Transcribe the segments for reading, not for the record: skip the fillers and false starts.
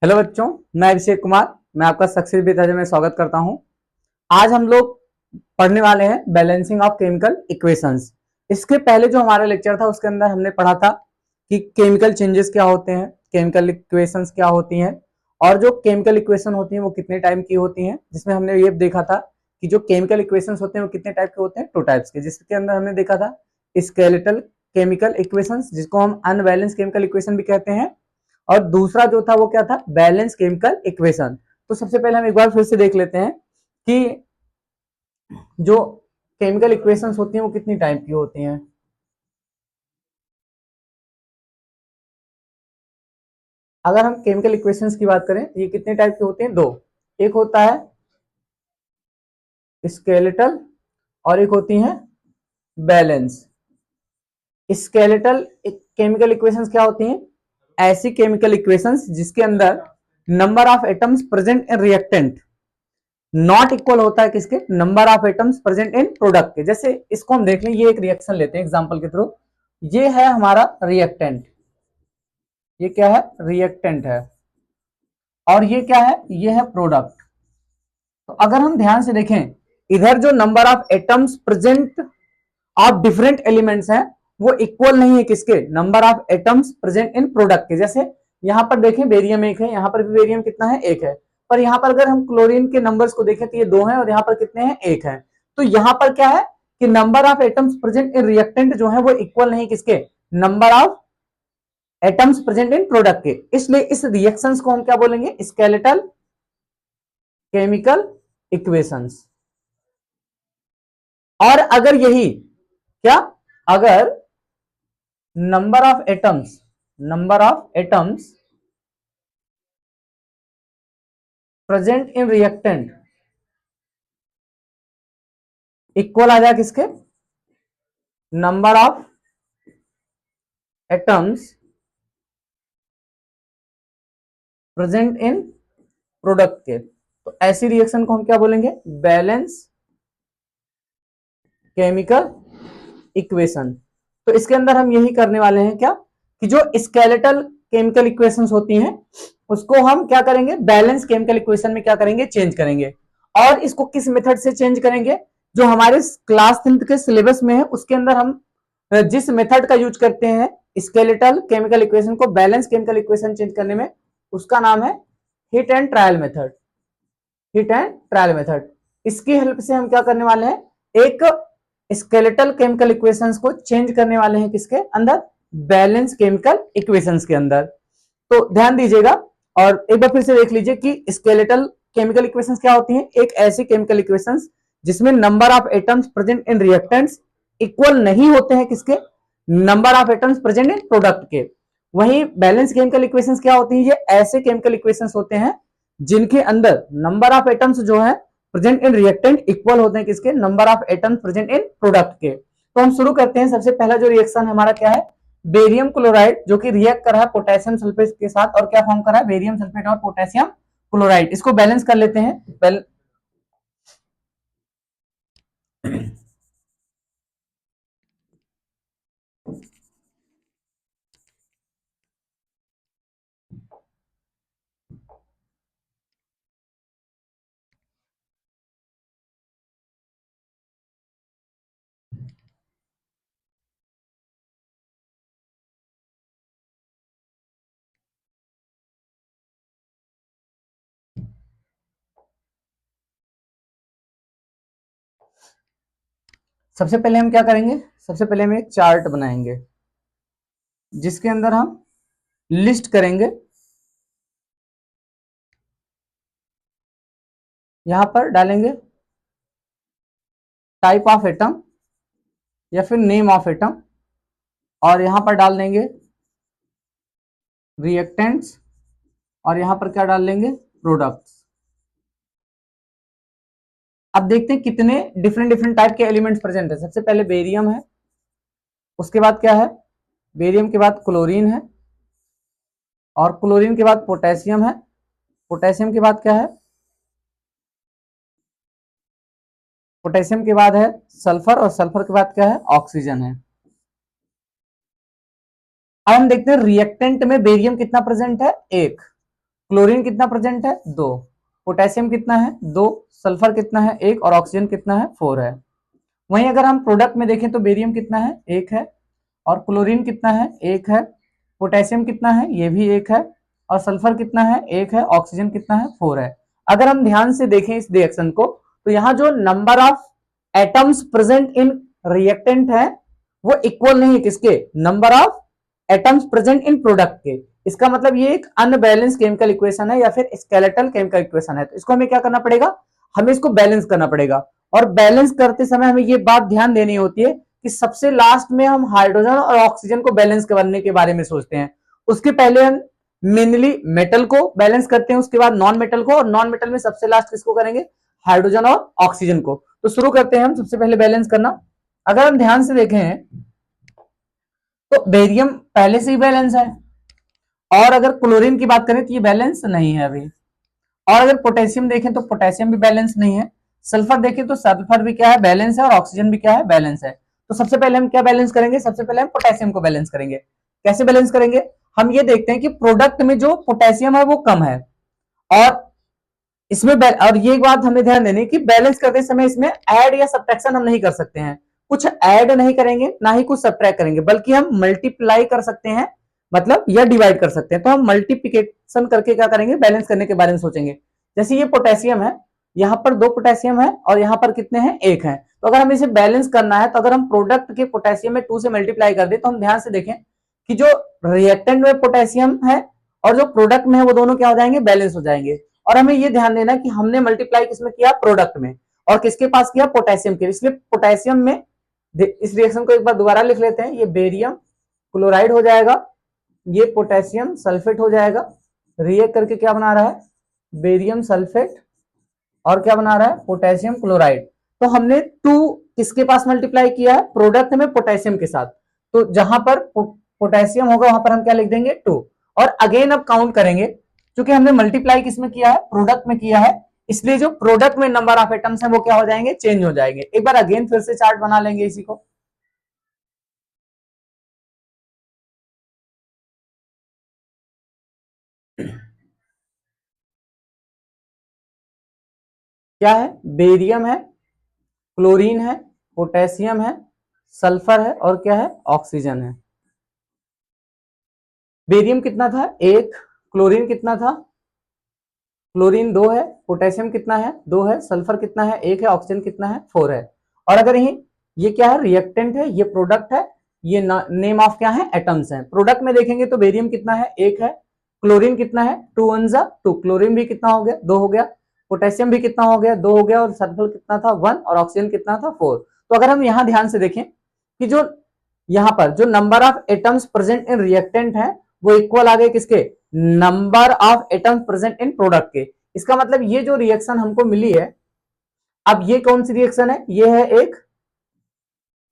Hello बच्चों, मैं अभिषेक कुमार। मैं आपका सक्सेस विद अजय में स्वागत करता हूं। आज हम लोग पढ़ने वाले हैं बैलेंसिंग ऑफ केमिकल इक्वेशंस। इसके पहले जो हमारा लेक्चर था उसके अंदर हमने पढ़ा था कि केमिकल चेंजेस क्या होते हैं, केमिकल इक्वेशंस क्या होती हैं और जो केमिकल इक्वेशन होती हैं वो कितने टाइप की होती हैं। जिसमें हमने ये देखा था कि जो केमिकल इक्वेशंस होते हैं वो कितने टाइप के होते हैं, टू टाइप्स के। जिसके अंदर हमने देखा था स्केलेटल केमिकल इक्वेशंस, जिसको हम अनबैलेंस केमिकल इक्वेशन भी कहते हैं, और दूसरा जो था वो क्या था, बैलेंस केमिकल इक्वेशन। तो सबसे पहले हम एक बार फिर से देख लेते हैं कि जो केमिकल इक्वेशंस होती हैं वो कितनी टाइप की होती हैं। अगर हम केमिकल इक्वेशंस की बात करें तो ये कितने टाइप के होते हैं, दो। एक होता है स्केलेटल और एक होती है बैलेंस। स्केलेटल केमिकल इक्वेशंस क्या होती हैं? ऐसी केमिकल इक्वेशंस जिसके अंदर number of atoms present in reactant not equal होता है किसके, number of atoms present in product के। जैसे इसको हम देख लें, ये एक रिएक्शन लेते हैं एग्जांपल के थ्रू। ये है हमारा रिएक्टेंट, ये क्या है, रिएक्टेंट है, और ये क्या है, ये है प्रोडक्ट। तो अगर हम ध्यान से देखें, इधर जो number of atoms present of different elements हैं वो इक्वल नहीं है किसके, number of atoms present in product के। जैसे यहां पर देखें बेरियम एक है, यहां पर भी बेरियम कितना है, एक है। पर यहां पर अगर हम क्लोरीन के नंबर्स को देखें तो ये दो हैं और यहां पर कितने हैं, एक है। तो यहां पर क्या है कि number of atoms present in reactant जो है वो इक्वल नहीं किसके, number of atoms present in product के। इसलिए इस रिएक्शंस को हम क्या बोलेंगे, स्केलेटल केमिकल इक्वेशंस। और अगर यही क्या, अगर number of atoms present in reactant equal आ जाए किसके, number of atoms present in product के, तो ऐसी रिएक्शन को हम क्या बोलेंगे, बैलेंस केमिकल इक्वेशन। तो इसके अंदर हम यही करने वाले हैं क्या, कि जो स्केलेटल केमिकल इक्वेशंस होती हैं उसको हम क्या करेंगे, बैलेंस केमिकल इक्वेशन में क्या करेंगे, चेंज करेंगे। और इसको किस मेथड से चेंज करेंगे, जो हमारे क्लास 10th के सिलेबस में है उसके अंदर हम जिस मेथड का यूज करते हैं स्केलेटल केमिकल इक्वेशन को बैलेंस केमिकल इक्वेशन चेंज करने में, उसका नाम है hit and trial method. Hit and trial method, इसकी हेल्प से हम क्या करने वाले हैं, एक स्केलेटल केमिकल इक्वेशंस को चेंज करने वाले हैं किसके अंदर, बैलेंस केमिकल इक्वेशंस के अंदर। तो ध्यान दीजिएगा और एक बार फिर से देख लीजिए कि स्केलेटल केमिकल इक्वेशंस क्या होती हैं, एक ऐसी केमिकल इक्वेशंस जिसमें number of atoms present in reactants equal नहीं होते हैं किसके, number of atoms present in product के। वहीं बैलेंस केमिकल इक्वेशंस क्या होती हैं, ये ऐसे केमिकल इक्वेशंस होते हैं जिनके अंदर नंबर ऑफ एटम्स जो है प्रेजेंट इन रिएक्टेंट इक्वल होते हैं किसके, number of atoms present in product के। तो हम शुरू करते हैं। सबसे पहला जो रिएक्शन हमारा क्या है, बेरियम क्लोराइड, जो कि रिएक्ट कर रहा है पोटेशियम सल्फेट के साथ, और क्या फॉर्म कर रहा है, बेरियम सल्फेट और पोटेशियम क्लोराइड। इसको बैलेंस कर लेते हैं। सबसे पहले हम क्या करेंगे, सबसे पहले हम एक चार्ट बनाएंगे जिसके अंदर हम लिस्ट करेंगे, यहां पर डालेंगे टाइप ऑफ एटम या फिर नेम ऑफ एटम, और यहां पर डाल देंगे रिएक्टेंट्स, और यहां पर क्या डाल लेंगे, प्रोडक्ट्स। अब देखते हैं कितने डिफरेंट डिफरेंट टाइप के एलिमेंट्स प्रेजेंट है। सबसे पहले बेरियम है, उसके बाद क्या है, बेरियम के बाद क्लोरीन है, और क्लोरीन के बाद पोटेशियम है, पोटेशियम के बाद क्या है, पोटेशियम के बाद है सल्फर, और सल्फर के बाद क्या है, ऑक्सीजन है। अब हम देखते हैं रिएक्टेंट में बेरियम कितना प्रेजेंट है, एक। क्लोरीन कितना प्रेजेंट है 2, पोटेशियम कितना है 2, सल्फर कितना है 1 और ऑक्सीजन कितना है 4 है। वहीं अगर हम प्रोडक्ट में देखें तो बेरियम कितना है 1 है और क्लोरीन कितना है 1 है, पोटेशियम कितना है ये भी 1 है और सल्फर कितना है 1 है, ऑक्सीजन कितना है 4 है। अगर हम ध्यान से देखें इस रिएक्शन को तो यहाँ जो number of atoms present in reactant है वो इक्वल नहीं है किसके, number of atoms present in product के। इसका मतलब ये एक अनबैलेंस केमिकल इक्वेशन है या फिर स्केलेटल केमिकल इक्वेशन है। तो इसको हमें क्या करना पड़ेगा, हमें इसको बैलेंस करना पड़ेगा। और बैलेंस करते समय हमें ये बात ध्यान देनी होती है कि सबसे लास्ट में हम हाइड्रोजन और ऑक्सीजन को बैलेंस करने के बारे में सोचते हैं। उसके पहले हम मेनली मेटल को बैलेंस करते हैं, उसके बाद नॉन मेटल को, और नॉन मेटल में सबसे लास्ट किसको करेंगे, हाइड्रोजन और ऑक्सीजन को। तो शुरू करते हैं हम सबसे पहले बैलेंस करना। अगर हम ध्यान से देखें तो बेरियम पहले से ही बैलेंस है, और अगर क्लोरीन की बात करें तो ये बैलेंस नहीं है अभी। और अगर पोटेशियम देखें तो पोटेशियम भी बैलेंस नहीं है, सल्फर देखें तो सल्फर भी क्या है बैलेंस है, और ऑक्सीजन भी क्या है बैलेंस है। तो सबसे पहले हम क्या बैलेंस करेंगे, सबसे पहले हम पोटेशियम को बैलेंस करेंगे। कैसे बैलेंस करेंगे, हम ये देखते हैं कि प्रोडक्ट में जो पोटेशियम है वो कम है, और इसमें और ये बात हमें ध्यान देनी कि बैलेंस करते समय इसमें ऐड या सब्ट्रैक्शन हम नहीं कर सकते हैं। कुछ ऐड नहीं करेंगे ना ही कुछ सब्ट्रैक्ट करेंगे, बल्कि हम मल्टीप्लाई कर सकते हैं, मतलब या डिवाइड कर सकते हैं। तो हम मल्टीप्लिकेशन करके क्या करेंगे, बैलेंस करने के बारे में सोचेंगे। जैसे ये पोटेशियम है, यहाँ पर 2 पोटेशियम है और यहाँ पर कितने हैं 1 है। तो अगर हमें इसे बैलेंस करना है तो अगर हम प्रोडक्ट के पोटेशियम में 2 से मल्टीप्लाई कर दे तो हम ध्यान से देखें कि जो रिएक्टेंट में पोटेशियम है और जो प्रोडक्ट में है वो दोनों क्या हो जाएंगे, बैलेंस हो जाएंगे। और हमें ये ध्यान देना कि हमने मल्टीप्लाई किसमें किया, प्रोडक्ट में, और किसके पास किया, पोटेशियम के। इसलिए पोटेशियम में इस रिएक्शन को एक बार दोबारा लिख लेते हैं, ये बेरियम क्लोराइड हो जाएगा, ये पोटेशियम सल्फेट हो जाएगा। रिएक्ट करके क्या बना रहा है, बेरियम सल्फेट, और क्या बना रहा है, पोटेशियम क्लोराइड। तो हमने 2 किसके पास मल्टीप्लाई किया है, प्रोडक्ट में पोटेशियम के साथ। तो जहां पर पोटेशियम होगा वहां पर हम क्या लिख देंगे 2, और अगेन अब काउंट करेंगे, क्योंकि हमने मल्टीप्लाई किसमें किया है, प्रोडक्ट में किया है, इसलिए जो प्रोडक्ट में नंबर ऑफ एटम्स है वो क्या हो जाएंगे, चेंज हो जाएंगे। एक बार अगेन फिर से चार्ट बना लेंगे इसी को। क्या है, बेरियम है, क्लोरीन है, पोटेशियम है, सल्फर है, और क्या है, ऑक्सीजन है। बेरियम कितना था 1, क्लोरीन कितना था, क्लोरीन 2 है, पोटेशियम कितना है 2 है, सल्फर कितना है 1 है, ऑक्सीजन कितना है 4 है। और अगर ये क्या है, रिएक्टेंट है, ये प्रोडक्ट है, ये नेम ऑफ क्या है, एटम्स है। प्रोडक्ट में देखेंगे तो बेरियम कितना है 1 है, क्लोरीन कितना है 2 1 जा 2, क्लोरीन भी कितना हो गया 2 हो गया, पोटेशियम भी कितना हो गया 2 हो गया, और सल्फर कितना था 1, और ऑक्सीजन कितना था 4। तो अगर हम यहाँ ध्यान से देखें कि जो यहाँ पर जो number of atoms present in reactant है वो इक्वल आ गए किसके, number of atoms present in product के। इसका मतलब ये जो रिएक्शन हमको मिली है, अब ये कौन सी रिएक्शन है, ये है एक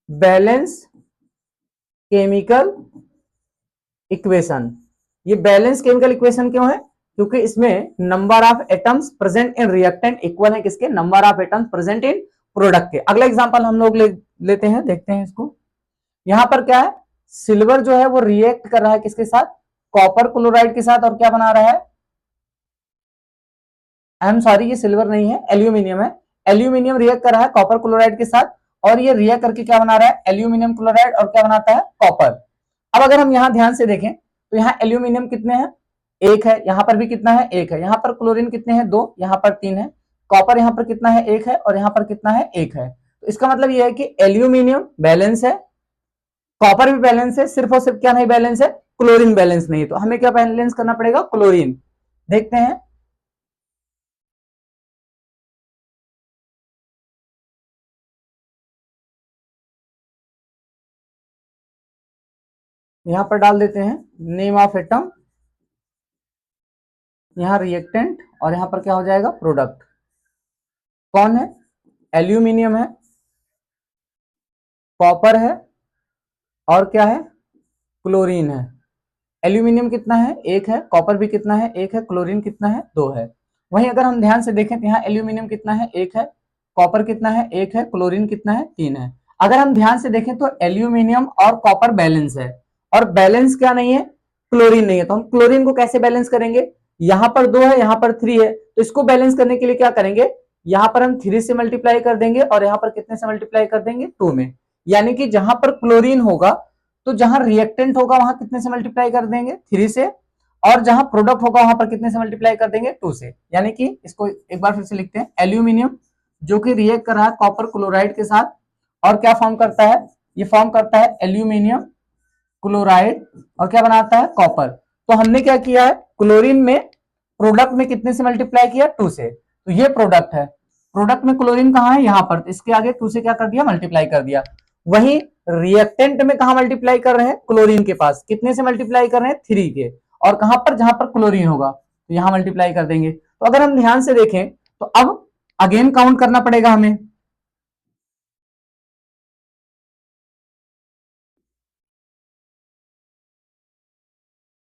बैलेंस केमिकल इक्वेशन। ये बैलेंस केमिकल इक्वेशन क्यों है, क्योंकि इसमें number of atoms present in reactant equal है किसके, number of atoms present in product के। अगला एग्जांपल हम लोग लेते हैं, देखते हैं इसको। यहां पर क्या है, सिल्वर जो है वो रिएक्ट कर रहा है किसके साथ, कॉपर क्लोराइड के साथ, और क्या बना रहा है, आई एम सॉरी ये सिल्वर नहीं है, एल्यूमिनियम है। एल्यूमिनियम रिएक्ट कर रहा है कॉपर क्लोराइड के साथ, और ये रिएक्ट करके क्या बना रहा है, एल्यूमिनियम क्लोराइड, और क्या बनाता है, कॉपर। अब अगर हम यहां ध्यान से देखें तो यहाँ एल्यूमिनियम कितने हैं 1 है, यहां पर भी कितना है 1 है, यहां पर क्लोरीन कितने हैं 2, यहां पर 3 है, कॉपर यहां पर कितना है 1 है, और यहां पर कितना है 1 है। तो इसका मतलब यह है कि एल्यूमिनियम बैलेंस है, कॉपर भी बैलेंस है, सिर्फ और सिर्फ क्या नहीं बैलेंस है, क्लोरीन बैलेंस नहीं है। तो हमें क्या बैलेंस करना पड़ेगा, क्लोरीन। देखते हैं, यहां पर डाल देते हैं नेम ऑफ एटम, यहां रिएक्टेंट, और यहां पर क्या हो जाएगा, प्रोडक्ट। कौन है, एल्यूमिनियम है, कॉपर है, और क्या है, क्लोरीन है। एल्यूमिनियम कितना है 1 है, कॉपर भी कितना है 1 है, क्लोरीन कितना है 2 है। वहीं अगर हम ध्यान से देखें तो यहाँ एल्यूमिनियम कितना है 1 है, कॉपर कितना है 1 है, क्लोरीन कितना है 3 है। अगर हम ध्यान से देखें तो एल्यूमिनियम और कॉपर बैलेंस है, और बैलेंस क्या नहीं है, क्लोरीन नहीं है। तो हम क्लोरीन को कैसे बैलेंस करेंगे, यहां पर 2 है, यहां पर 3 है, तो इसको बैलेंस करने के लिए क्या करेंगे, यहां पर हम 3 से मल्टीप्लाई कर देंगे और यहां पर कितने से मल्टीप्लाई कर देंगे, 2 में। यानी कि जहां पर क्लोरीन होगा तो जहां रिएक्टेंट होगा वहां कितने से मल्टीप्लाई कर देंगे, 3 से, और जहां प्रोडक्ट होगा वहां पर कितने से मल्टीप्लाई कर देंगे, 2 से। यानी कि इसको एक बार फिर से लिखते हैं, एल्यूमिनियम जो कि रिएक्ट कर रहा है कॉपर क्लोराइड के साथ, और क्या फॉर्म करता है, ये फॉर्म करता है एल्यूमिनियम क्लोराइड, और क्या बनाता है, कॉपर। तो हमने क्या किया है, क्लोरीन में प्रोडक्ट में कितने से मल्टीप्लाई किया, 2 से, तो ये प्रोडक्ट है। प्रोडक्ट में क्लोरीन कहां है, यहां पर, तो इसके आगे 2 से क्या कर दिया, मल्टीप्लाई कर दिया। वही रिएक्टेंट में कहा मल्टीप्लाई कर रहे हैं, क्लोरीन के पास कितने से मल्टीप्लाई कर रहे हैं, 3 के, और कहां पर, जहां पर क्लोरीन होगा तो यहां मल्टीप्लाई कर देंगे। तो अगर हम ध्यान से देखें तो अब अगेन काउंट करना पड़ेगा हमें।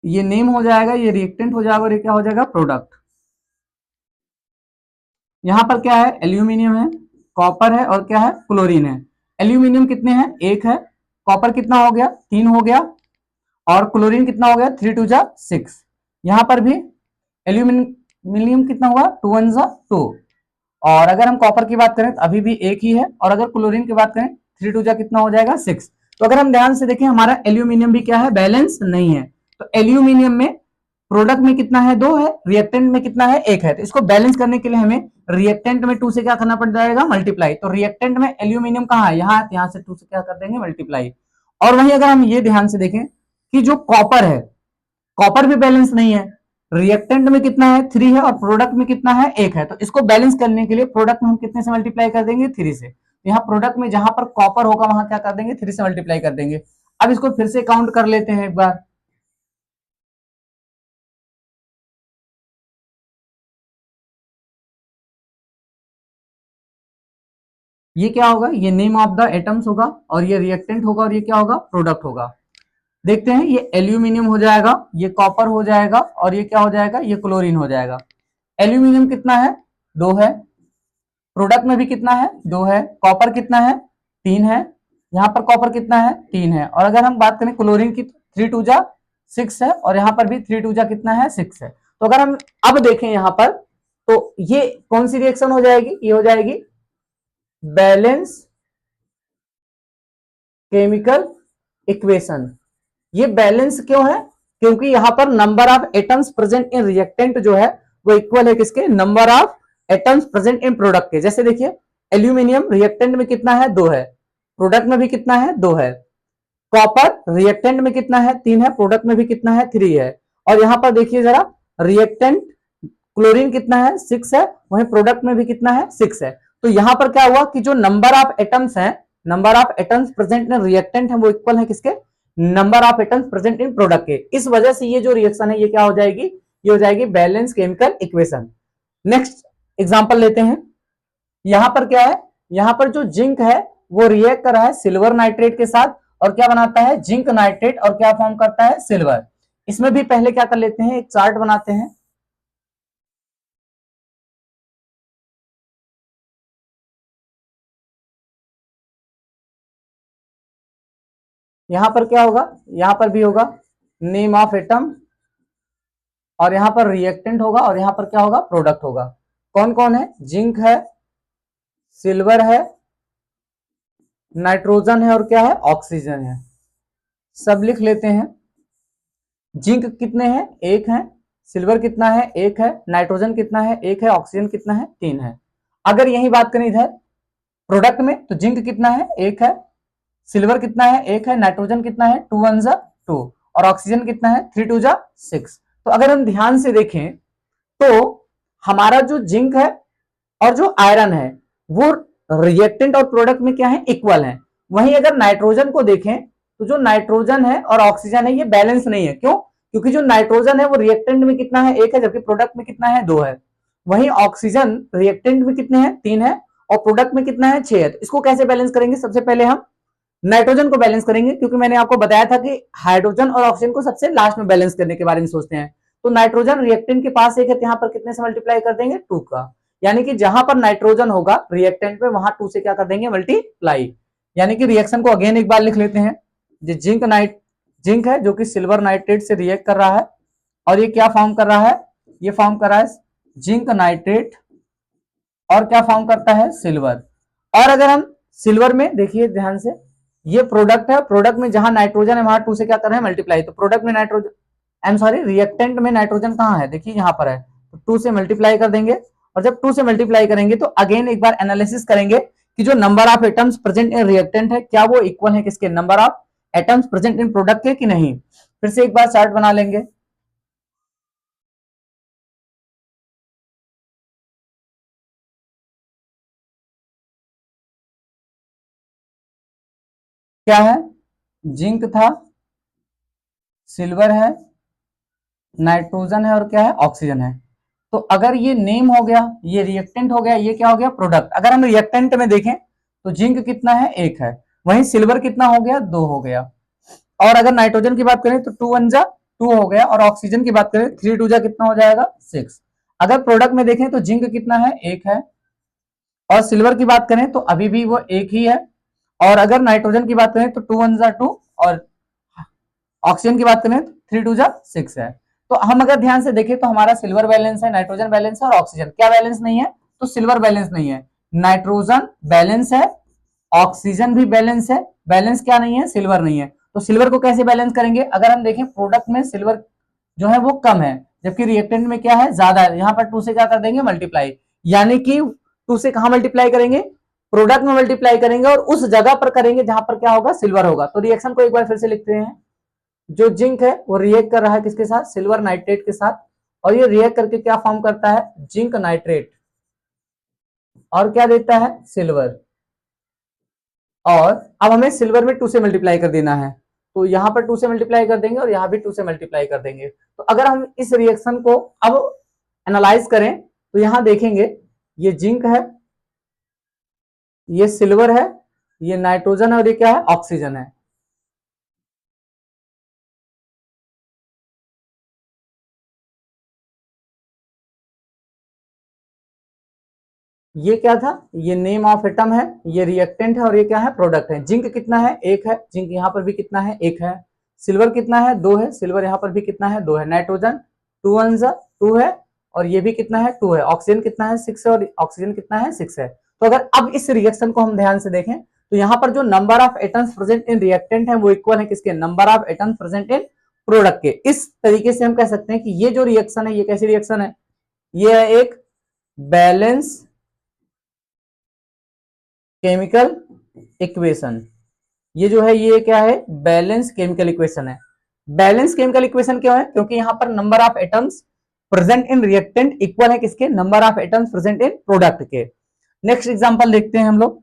ये नेम हो जाएगा, ये रिएक्टेंट हो जाएगा, और ये क्या हो जाएगा, प्रोडक्ट। यहां पर क्या है, एल्यूमिनियम है, कॉपर है, और क्या है, क्लोरीन है। एल्यूमिनियम कितने हैं, 1 है, कॉपर कितना हो गया, 3 हो गया, और क्लोरीन कितना हो गया, 3 2 जा 6। यहां पर भी एल्यूमिनियम कितना हुआ, 2 1 जा 2। और अगर हम कॉपर की बात करें तो अभी भी 1 ही है, और अगर क्लोरीन की बात करें 3 2 जा कितना हो जाएगा, 6। तो अगर हम ध्यान से देखें हमारा एल्यूमिनियम भी क्या है, बैलेंस नहीं है। तो एल्यूमिनियम में प्रोडक्ट में कितना है, 2 है, रिएक्टेंट में कितना है, 1 है। तो इसको बैलेंस करने के लिए हमें रिएक्टेंट में 2 से क्या करना पड़ जाएगा, मल्टीप्लाई। तो रिएक्टेंट में एल्यूमिनियम कहां है, यहाँ से 2 से क्या कर देंगे, मल्टीप्लाई। और वहीं अगर हम ये ध्यान से देखें कि जो कॉपर है, कॉपर भी बैलेंस नहीं है, रिएक्टेंट में कितना है, 3 है, और प्रोडक्ट में कितना है, 1 है। तो इसको बैलेंस करने के लिए प्रोडक्ट में हम कितने से मल्टीप्लाई कर देंगे, 3 से। यहाँ प्रोडक्ट में जहां पर कॉपर होगा वहां क्या कर देंगे, 3 से मल्टीप्लाई कर देंगे। अब इसको फिर से काउंट कर लेते हैं एक बार। ये क्या होगा, ये नेम ऑफ द एटम्स होगा, और ये रिएक्टेंट होगा, और ये क्या होगा, प्रोडक्ट होगा। देखते हैं, ये एल्यूमिनियम हो जाएगा, ये कॉपर हो जाएगा, और ये क्या हो जाएगा, ये क्लोरीन हो जाएगा। एल्यूमिनियम कितना है, 2 है, प्रोडक्ट में भी कितना है, 2 है, कॉपर कितना है, 3 है, यहाँ पर कॉपर कितना है, 3 है, और अगर हम बात करें क्लोरीन की, 3 2 जा 6 है, और यहाँ पर भी 3 2 जा कितना है, 6 है। तो अगर हम अब देखें यहाँ पर, तो ये कौन सी रिएक्शन हो जाएगी, ये हो जाएगी बैलेंस केमिकल इक्वेशन। ये बैलेंस क्यों है, क्योंकि यहां पर number of atoms present in reactant जो है वो इक्वल है किसके, number of atoms present in product के। जैसे देखिए, एल्यूमिनियम रिएक्टेंट में कितना है, 2 है, प्रोडक्ट में भी कितना है, 2 है। कॉपर रिएक्टेंट में कितना है, 3 है, प्रोडक्ट में भी कितना है, 3 है। और यहां पर देखिए जरा, रिएक्टेंट क्लोरीन कितना है, 6 है, वहीं प्रोडक्ट में भी कितना है, 6 है। तो यहां पर क्या हुआ कि जो नंबर ऑफ एटम्स है, number of atoms present in reactant है वो इक्वल है किसके, number of atoms present in product के। इस वजह से ये जो रिएक्शन है ये क्या हो जाएगी, ये हो जाएगी balance chemical equation. Next example लेते हैं। यहां पर क्या है, यहां पर जो जिंक है वो रिएक्ट कर रहा है सिल्वर नाइट्रेट के साथ, और क्या बनाता है, जिंक नाइट्रेट, और क्या फॉर्म करता है, सिल्वर। इसमें भी पहले क्या कर लेते हैं, एक चार्ट बनाते हैं। यहां पर क्या होगा, यहां पर भी होगा नेम ऑफ एटम, और यहां पर रिएक्टेंट होगा, और यहां पर क्या होगा, प्रोडक्ट होगा। कौन कौन है, जिंक है, सिल्वर है, नाइट्रोजन है, और क्या है, ऑक्सीजन है। सब लिख लेते हैं। जिंक कितने हैं, 1 है, सिल्वर कितना है, 1 है, नाइट्रोजन कितना है, 1 है, ऑक्सीजन कितना है, 3 है। अगर यही बात करें इधर प्रोडक्ट में, तो जिंक कितना है, 1 है, सिल्वर कितना है, 1 है, नाइट्रोजन कितना है, 2 1 जा 2, और ऑक्सीजन कितना है, 3 2 जा 6। तो अगर हम ध्यान से देखें तो हमारा जो जिंक है और जो आयरन है वो रिएक्टेंट और प्रोडक्ट में क्या है, इक्वल है। वहीं अगर नाइट्रोजन को देखें तो जो नाइट्रोजन है और ऑक्सीजन है ये बैलेंस नहीं है। क्यों, क्योंकि जो नाइट्रोजन है वो रिएक्टेंट में कितना है, 1 है, जबकि प्रोडक्ट में कितना है, 2 है। वहीं ऑक्सीजन रिएक्टेंट में कितने हैं, 3 है, और प्रोडक्ट में कितना है, 6 है। तो इसको कैसे बैलेंस करेंगे, सबसे पहले हम नाइट्रोजन को बैलेंस करेंगे, क्योंकि मैंने आपको बताया था कि हाइड्रोजन और ऑक्सीजन को सबसे लास्ट में बैलेंस करने के बारे में सोचते हैं। तो नाइट्रोजन रिएक्टेंट के पास 1 है, यहाँ पर कितने से मल्टीप्लाई कर देंगे, 2 का। यानी कि जहां पर नाइट्रोजन होगा रिएक्टेंट में वहां 2 से क्या कर देंगे, मल्टीप्लाई। यानी कि रिएक्शन को अगेन एक बार लिख लेते हैं। जिंक है जो कि सिल्वर नाइट्रेट से रिएक्ट कर रहा है, और ये क्या फॉर्म कर रहा है, ये फॉर्म करा है जिंक नाइट्रेट, और क्या फॉर्म करता है, सिल्वर। और अगर हम सिल्वर में देखिए ध्यान से, ये प्रोडक्ट है, प्रोडक्ट में जहां नाइट्रोजन है वहां 2 से क्या कर रहे हैं, मल्टीप्लाई। तो प्रोडक्ट में nitrogen, I am sorry, reactant में नाइट्रोजन कहां है, देखिए यहां पर है, तो 2 से मल्टीप्लाई कर देंगे। और जब 2 से मल्टीप्लाई करेंगे तो अगेन एक बार एनालिसिस करेंगे कि जो number of atoms present in reactant है क्या वो इक्वल है किसके, number of atoms present in product के कि नहीं। फिर से एक बार चार्ट बना लेंगे। क्या है, जिंक था, सिल्वर है, नाइट्रोजन है और क्या है, ऑक्सीजन है। तो अगर ये नेम हो गया, ये रिएक्टेंट हो गया, ये क्या हो गया, प्रोडक्ट। अगर हम रिएक्टेंट में देखें तो जिंक कितना है, 1 है, वहीं सिल्वर कितना हो गया, 2 हो गया। और अगर नाइट्रोजन की बात करें तो 2 1 जा 2 हो गया, और ऑक्सीजन की बात करें 3 2 जा कितना हो जाएगा, 6। अगर प्रोडक्ट में देखें तो जिंक कितना है, 1 है, और सिल्वर की बात करें तो अभी भी वो 1 ही है। और अगर नाइट्रोजन की बात करें तो 2 1 जा 2, और ऑक्सीजन की बात करें तो 3 2 जा 6 है। तो हम अगर ध्यान से देखें तो हमारा सिल्वर बैलेंस है, नाइट्रोजन बैलेंस है, और ऑक्सीजन क्या बैलेंस नहीं है, तो सिल्वर बैलेंस नहीं है। नाइट्रोजन बैलेंस है, ऑक्सीजन भी बैलेंस है, बैलेंस क्या नहीं है, सिल्वर नहीं है। तो सिल्वर को कैसे बैलेंस करेंगे, अगर हम देखें प्रोडक्ट में सिल्वर जो है वो कम है, जबकि रिएक्टेंट में क्या है, ज्यादा है। यहाँ पर 2 से क्या कर देंगे, मल्टीप्लाई, यानी कि 2 से कहां मल्टीप्लाई करेंगे, प्रोडक्ट में मल्टीप्लाई करेंगे, और उस जगह पर करेंगे जहां पर क्या होगा, सिल्वर होगा। तो रिएक्शन को एक बार फिर से लिखते हैं। जो जिंक है वो रिएक्ट कर रहा है किसके साथ, सिल्वर नाइट्रेट के साथ, और ये रिएक्ट करके क्या फॉर्म करता है, जिंक नाइट्रेट, और क्या देता है, सिल्वर। और अब हमें सिल्वर में 2 से मल्टीप्लाई कर देना है, तो यहां पर 2 से मल्टीप्लाई कर देंगे और यहां भी 2 से मल्टीप्लाई कर देंगे। तो अगर हम इस रिएक्शन को अब एनालाइज करें तो यहां देखेंगे ये जिंक है, ये सिल्वर है, ये नाइट्रोजन है, और ये क्या है, ऑक्सीजन है। ये क्या था, ये नेम ऑफ एटम है, ये रिएक्टेंट है, और ये क्या है, प्रोडक्ट है। जिंक कितना है, 1 है, जिंक यहाँ पर भी कितना है, 1 है। सिल्वर कितना है, 2 है, सिल्वर यहाँ पर भी कितना है, 2 है। नाइट्रोजन 2 1 2 है, और ये भी कितना है, 2 है। ऑक्सीजन कितना है, 6 है, और ऑक्सीजन कितना है, 6 है। तो अगर अब इस रिएक्शन को हम ध्यान से देखें तो यहाँ पर जो number of atoms present in reactant है वो इक्वल है किसके, number of atoms present in product के। इस तरीके से हम कह सकते हैं कि ये जो रिएक्शन है ये कैसी रिएक्शन है, ये है एक बैलेंस केमिकल इक्वेशन। ये जो है ये क्या है, बैलेंस केमिकल इक्वेशन है। बैलेंस केमिकल इक्वेशन क्यों है, क्योंकि यहां पर number of atoms present in reactant equal है किसके, number of atoms present in product के। नेक्स्ट एग्जांपल देखते हैं हम लोग।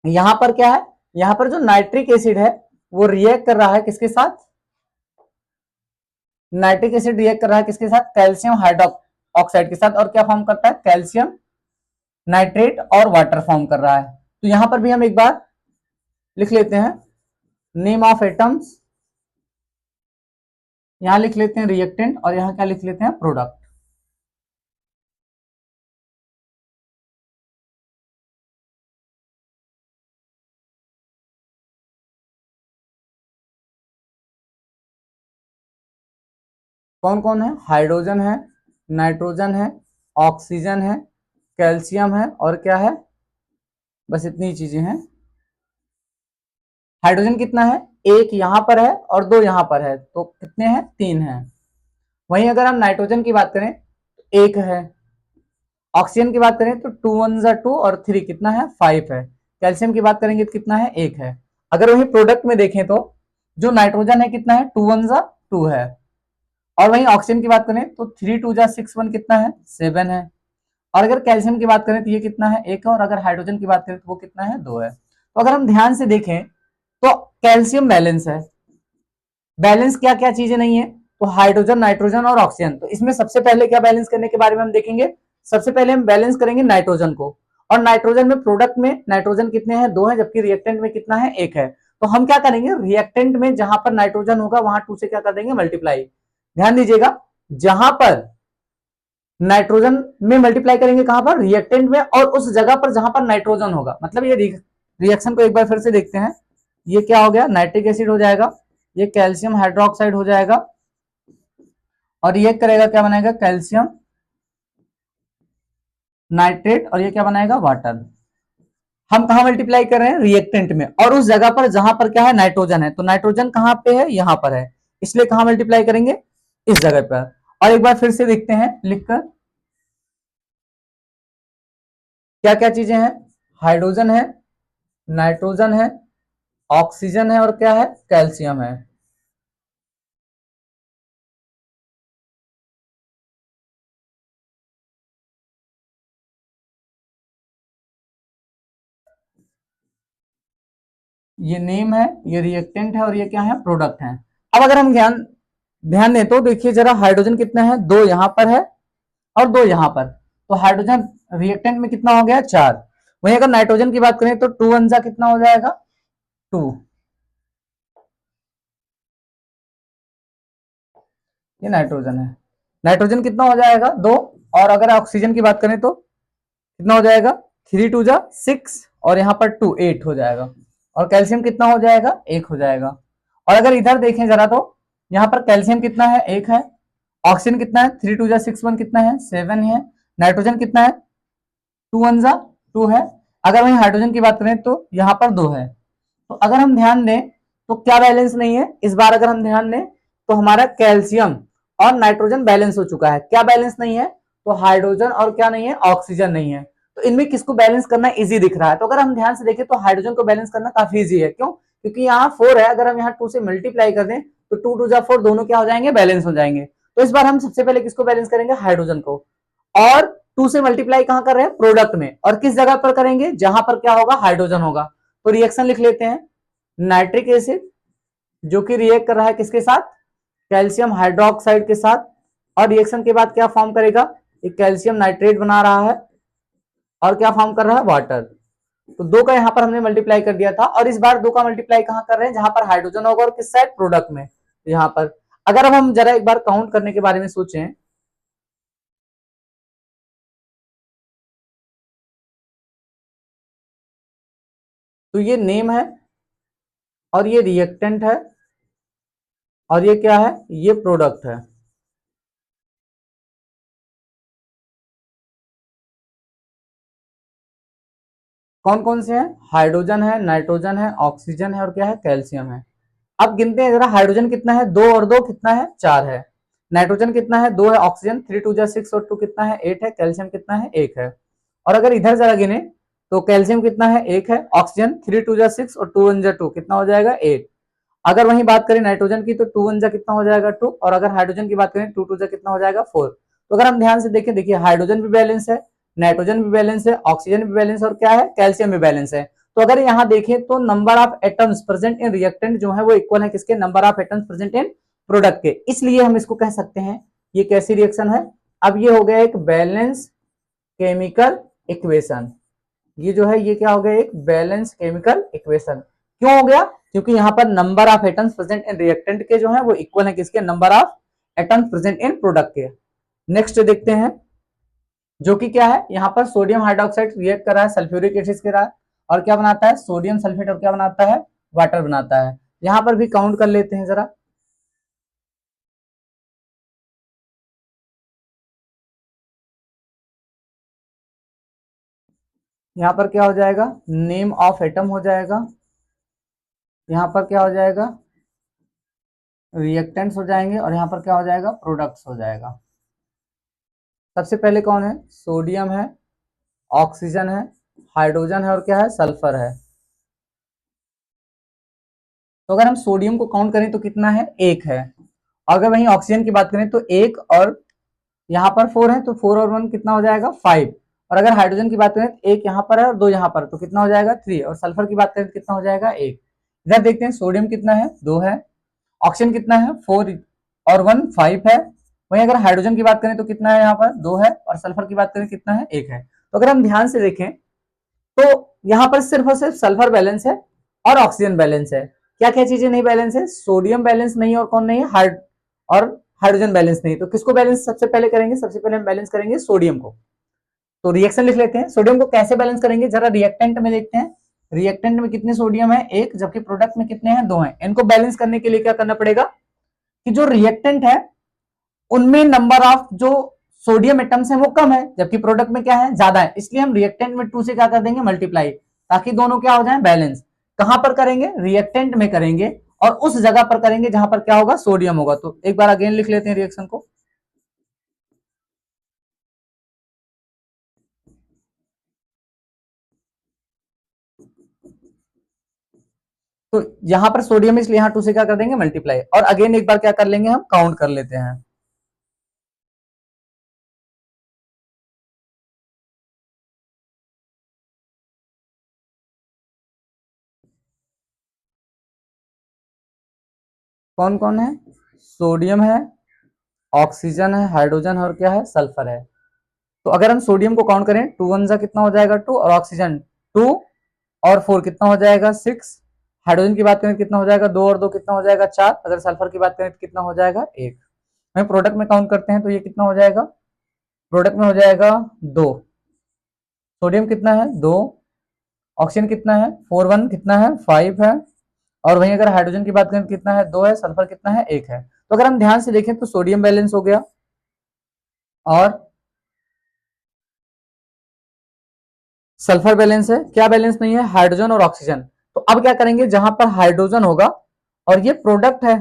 यहां पर क्या है, यहां पर जो नाइट्रिक एसिड है वो रिएक्ट कर रहा है किसके साथ, नाइट्रिक एसिड रिएक्ट कर रहा है किसके साथ, कैल्शियम हाइड्रोक्साइड के साथ, और क्या फॉर्म करता है, कैल्शियम नाइट्रेट और वाटर फॉर्म कर रहा है। तो यहां पर भी हम एक बार लिख लेते हैं नेम ऑफ एटम्स, यहां लिख लेते हैं रिएक्टेंट, और यहां क्या लिख लेते हैं, प्रोडक्ट। कौन कौन है, हाइड्रोजन है, नाइट्रोजन है, ऑक्सीजन है, कैल्शियम है, और क्या है, बस इतनी चीजें हैं। हाइड्रोजन कितना है, 1 यहां पर है और 2 यहां पर है, तो कितने हैं, 3 हैं। वहीं अगर हम नाइट्रोजन की बात करें तो 1 है, ऑक्सीजन की बात करें तो 2 1 2 और 3 कितना है, 5 है। कैल्शियम की बात करेंगे तो कितना है, 1 है। अगर वही प्रोडक्ट में देखें तो जो नाइट्रोजन है कितना है, 2 1 2 है, और वहीं ऑक्सीजन की बात करें तो 3 2 6 1 कितना है, 7 है। और अगर कैल्शियम की बात करें तो ये कितना है, 1 है, और अगर हाइड्रोजन की बात करें तो वो कितना है, 2 है। तो अगर हम ध्यान से देखें तो कैल्शियम बैलेंस है, बैलेंस क्या क्या चीजें नहीं है, तो हाइड्रोजन, नाइट्रोजन और ऑक्सीजन। तो इसमें सबसे पहले क्या बैलेंस करने के बारे में हम देखेंगे, सबसे पहले हम बैलेंस करेंगे नाइट्रोजन को। और नाइट्रोजन में प्रोडक्ट में नाइट्रोजन कितने हैं, 2 है, जबकि रिएक्टेंट में कितना है, 1 है। तो हम क्या करेंगे, रिएक्टेंट में जहां पर नाइट्रोजन होगा वहां 2 से क्या कर देंगे, मल्टीप्लाई। ध्यान दीजिएगा, जहां पर नाइट्रोजन में मल्टीप्लाई करेंगे कहां पर, रिएक्टेंट में, और उस जगह पर जहां पर नाइट्रोजन होगा। मतलब ये रिएक्शन को एक बार फिर से देखते हैं। ये क्या हो गया, नाइट्रिक एसिड हो जाएगा, ये कैल्शियम हाइड्रोक्साइड हो जाएगा, और ये करेगा क्या बनाएगा कैल्शियम नाइट्रेट, और ये क्या बनाएगा वाटर। हम कहा मल्टीप्लाई कर रहे हैं रिएक्टेंट में, और उस जगह पर जहां पर क्या है नाइट्रोजन है, तो नाइट्रोजन कहां पे है यहां पर है, इसलिए कहां मल्टीप्लाई करेंगे इस जगह पर। और एक बार फिर से देखते हैं लिखकर क्या क्या चीजें हैं, हाइड्रोजन है, नाइट्रोजन है, ऑक्सीजन है, और क्या है कैल्शियम है। ये नेम है, ये रिएक्टेंट है, और ये क्या है प्रोडक्ट है। अब अगर हम ध्यान ध्यान दें तो देखिए जरा, हाइड्रोजन कितना है, दो यहां पर है और दो यहां पर, तो हाइड्रोजन रिएक्टेंट में कितना हो गया चार। वहीं अगर नाइट्रोजन की बात करें तो टू वन जा कितना हो जाएगा टू, ये नाइट्रोजन है। नाइट्रोजन कितना हो जाएगा दो, और अगर ऑक्सीजन की बात करें तो कितना हो जाएगा थ्री टू जा सिक्स, और यहाँ पर टू एट हो जाएगा। और कैल्शियम कितना हो जाएगा एक हो जाएगा। और अगर इधर देखें जरा तो यहाँ पर कैल्शियम कितना है एक है, ऑक्सीजन कितना है थ्री टू जा सिक्स, वन कितना है सेवन है, नाइट्रोजन कितना है टू वन जा टू है। अगर वहीं हाइड्रोजन की बात करें तो यहाँ पर दो है। तो अगर हम ध्यान दें तो क्या बैलेंस नहीं है इस बार, अगर हम ध्यान दें तो हमारा कैल्शियम और नाइट्रोजन बैलेंस हो चुका है। क्या बैलेंस नहीं है, तो हाइड्रोजन और क्या नहीं है ऑक्सीजन नहीं है। तो इनमें किसको बैलेंस करना इजी दिख रहा है, तो अगर हम ध्यान से देखें तो हाइड्रोजन को बैलेंस करना काफी इजी है। क्यों, क्योंकि यहाँ फोर है, अगर हम यहाँ टू से मल्टीप्लाई कर दें तो टू टू जा फोर, दोनों क्या हो जाएंगे बैलेंस हो जाएंगे। तो इस बार हम सबसे पहले किसको बैलेंस करेंगे हाइड्रोजन को, और टू से मल्टीप्लाई कहां कर रहे हैं प्रोडक्ट में, और किस जगह पर करेंगे जहां पर क्या होगा हाइड्रोजन होगा। तो रिएक्शन लिख लेते हैं, नाइट्रिक एसिड जो कि रिएक्ट कर रहा है किसके साथ कैल्शियम हाइड्रोक्साइड के साथ, और रिएक्शन के बाद क्या फॉर्म करेगा एक कैल्शियम नाइट्रेट बना रहा है, और क्या फॉर्म कर रहा है वाटर। तो दो का यहां पर हमने मल्टीप्लाई कर दिया था, और इस बार दो का मल्टीप्लाई कहां कर रहे हैं जहां पर हाइड्रोजन होगा, और किस साइड प्रोडक्ट में यहां पर। अगर अब हम जरा एक बार काउंट करने के बारे में सोचें, तो ये नेम है, और ये रिएक्टेंट है, और ये क्या है ये प्रोडक्ट है। कौन कौन से हैं, हाइड्रोजन है, नाइट्रोजन है, ऑक्सीजन है, और क्या है कैल्शियम है। अब गिनते हैं जरा, हाइड्रोजन कितना है दो, और दो कितना है चार है, नाइट्रोजन कितना है दो है, ऑक्सीजन थ्री टू जा सिक्स, और टू कितना है एट है, कैल्शियम कितना है एक है। और अगर इधर जरा गिने तो कैल्शियम कितना है एक है, ऑक्सीजन थ्री टू जा सिक्स, और टू वन जा टू कितना हो जाएगा एट। अगर वहीं बात करें नाइट्रोजन की तो टू वन जा कितना हो जाएगा टू, और अगर हाइड्रोजन की बात करें टू टू जा कितना हो जाएगा फोर। तो अगर हम ध्यान से देखें, देखिए हाइड्रोजन भी बैलेंस है, नाइट्रोजन भी बैलेंस है, ऑक्सीजन भी बैलेंस है, और क्या है कैल्शियम भी बैलेंस है। तो अगर यहाँ देखें तो number of atoms present in reactant जो है वो इक्वल है किसके, number of atoms present in product के। इसलिए हम इसको कह सकते हैं ये कैसी रिएक्शन है। अब ये हो गया एक बैलेंस केमिकल इक्वेशन, ये जो है ये क्या हो गया एक बैलेंस केमिकल इक्वेशन। क्यों हो गया, क्योंकि यहाँ पर number of atoms present in reactant के जो है वो इक्वल है किसके, number of atoms present in product के। नेक्स्ट देखते हैं, जो कि क्या है यहाँ पर सोडियम हाइड्रोक्साइड रिएक्ट कर रहा है सल्फ्यूरिक एसिड के साथ, और क्या बनाता है सोडियम सल्फेट, और क्या बनाता है वाटर बनाता है। यहाँ पर भी काउंट कर लेते हैं जरा, यहाँ पर क्या हो जाएगा नेम ऑफ एटम हो जाएगा, यहाँ पर क्या हो जाएगा रिएक्टेंट्स हो जाएंगे, और यहाँ पर क्या हो जाएगा प्रोडक्ट्स हो जाएगा। सबसे पहले कौन है सोडियम है, ऑक्सीजन है, हाइड्रोजन है, और क्या है सल्फर है। तो अगर हम सोडियम को काउंट करें तो कितना है एक है, अगर वहीं ऑक्सीजन की बात करें तो एक, और यहाँ पर फोर है, तो फोर और वन कितना हो जाएगा फाइव। और अगर हाइड्रोजन की बात करें तो एक यहाँ पर है और दो यहाँ पर, तो कितना हो जाएगा थ्री। और सल्फर की बात करें तो कितना हो जाएगा एक। इधर देखते हैं सोडियम कितना है दो है, ऑक्सीजन कितना है फोर और वन फाइव है। वहीं अगर हाइड्रोजन की बात करें तो कितना है यहाँ पर दो है, और सल्फर की बात करें कितना है एक है। तो अगर हम ध्यान से देखें तो यहाँ पर सिर्फ और सिर्फ सल्फर बैलेंस है और ऑक्सीजन बैलेंस है। क्या क्या चीजें नहीं बैलेंस है, सोडियम बैलेंस नहीं, और कौन नहीं है और हाइड्रोजन बैलेंस नहीं। तो किसको बैलेंस सबसे पहले करेंगे, सबसे पहले हम बैलेंस करेंगे सोडियम को। तो रिएक्शन लिख लेते हैं, सोडियम को कैसे बैलेंस करेंगे जरा रिएक्टेंट में देखते हैं। रिएक्टेंट में कितने सोडियम है एक, जबकि प्रोडक्ट में कितने हैं दो हैं। इनको बैलेंस करने के लिए क्या करना पड़ेगा कि जो रिएक्टेंट है उनमें नंबर ऑफ जो सोडियम एटम्स हैं वो कम है, जबकि प्रोडक्ट में क्या है, ज्यादा है, इसलिए हम रिएक्टेंट में 2 से क्या कर देंगे, मल्टीप्लाई, ताकि दोनों क्या हो जाए, बैलेंस। कहां पर करेंगे, रिएक्टेंट में करेंगे, और उस जगह पर करेंगे जहां पर क्या होगा, सोडियम होगा। तो एक बार अगेन लिख लेते हैं रिएक्शन को। तो यहां पर सोडियम, इसलिए यहां 2 से क्या कर देंगे, मल्टीप्लाई, और अगेन एक बार क्या कर लेंगे, हम काउंट कर लेते हैं। कौन कौन है, सोडियम है, ऑक्सीजन है, हाइड्रोजन है, और क्या है, सल्फर है। तो अगर हम सोडियम को काउंट करें, 2 वन जा कितना हो जाएगा, 2, और ऑक्सीजन 2 और 4 कितना हो जाएगा, 6। हाइड्रोजन की बात करें कितना हो जाएगा, 2 और 2 कितना हो जाएगा, 4। अगर सल्फर की बात करें तो कितना हो जाएगा, 1। हम प्रोडक्ट में काउंट करते हैं तो ये कितना हो जाएगा, प्रोडक्ट में हो जाएगा 2। सोडियम कितना है, 2। ऑक्सीजन कितना है, 4, 1 कितना है, 5 है। और वहीं अगर हाइड्रोजन की बात करें तो कितना है, 2 है। सल्फर कितना है, 1 है। तो अगर हम ध्यान से देखें तो सोडियम बैलेंस हो गया, और सल्फर बैलेंस है। क्या बैलेंस नहीं है, हाइड्रोजन और ऑक्सीजन। तो अब क्या करेंगे, जहां पर हाइड्रोजन होगा, और ये प्रोडक्ट है,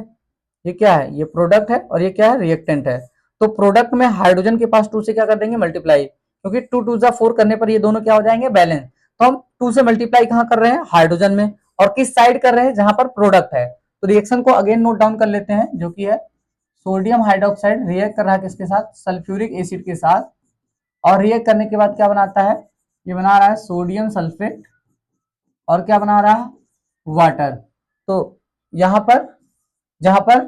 ये क्या है, ये प्रोडक्ट है, और ये क्या है, रिएक्टेंट है। तो प्रोडक्ट में हाइड्रोजन के पास 2 से क्या कर देंगे, मल्टीप्लाई, क्योंकि 2 2 जा 4 करने पर ये दोनों क्या हो जाएंगे, बैलेंस। तो हम 2 से मल्टीप्लाई कहां कर रहे हैं, हाइड्रोजन में, और किस साइड कर रहे हैं, जहां पर प्रोडक्ट है। तो रिएक्शन को अगेन नोट डाउन कर लेते हैं, जो कि है सोडियम हाइड्रोक्साइड रिएक्ट कर रहा है किसके साथ, सल्फ्यूरिक एसिड के साथ। और रिएक्ट करने के बाद क्या बनाता है, ये बना रहा है सोडियम सल्फेट, और क्या बना रहा है, वाटर। तो यहां पर, जहां पर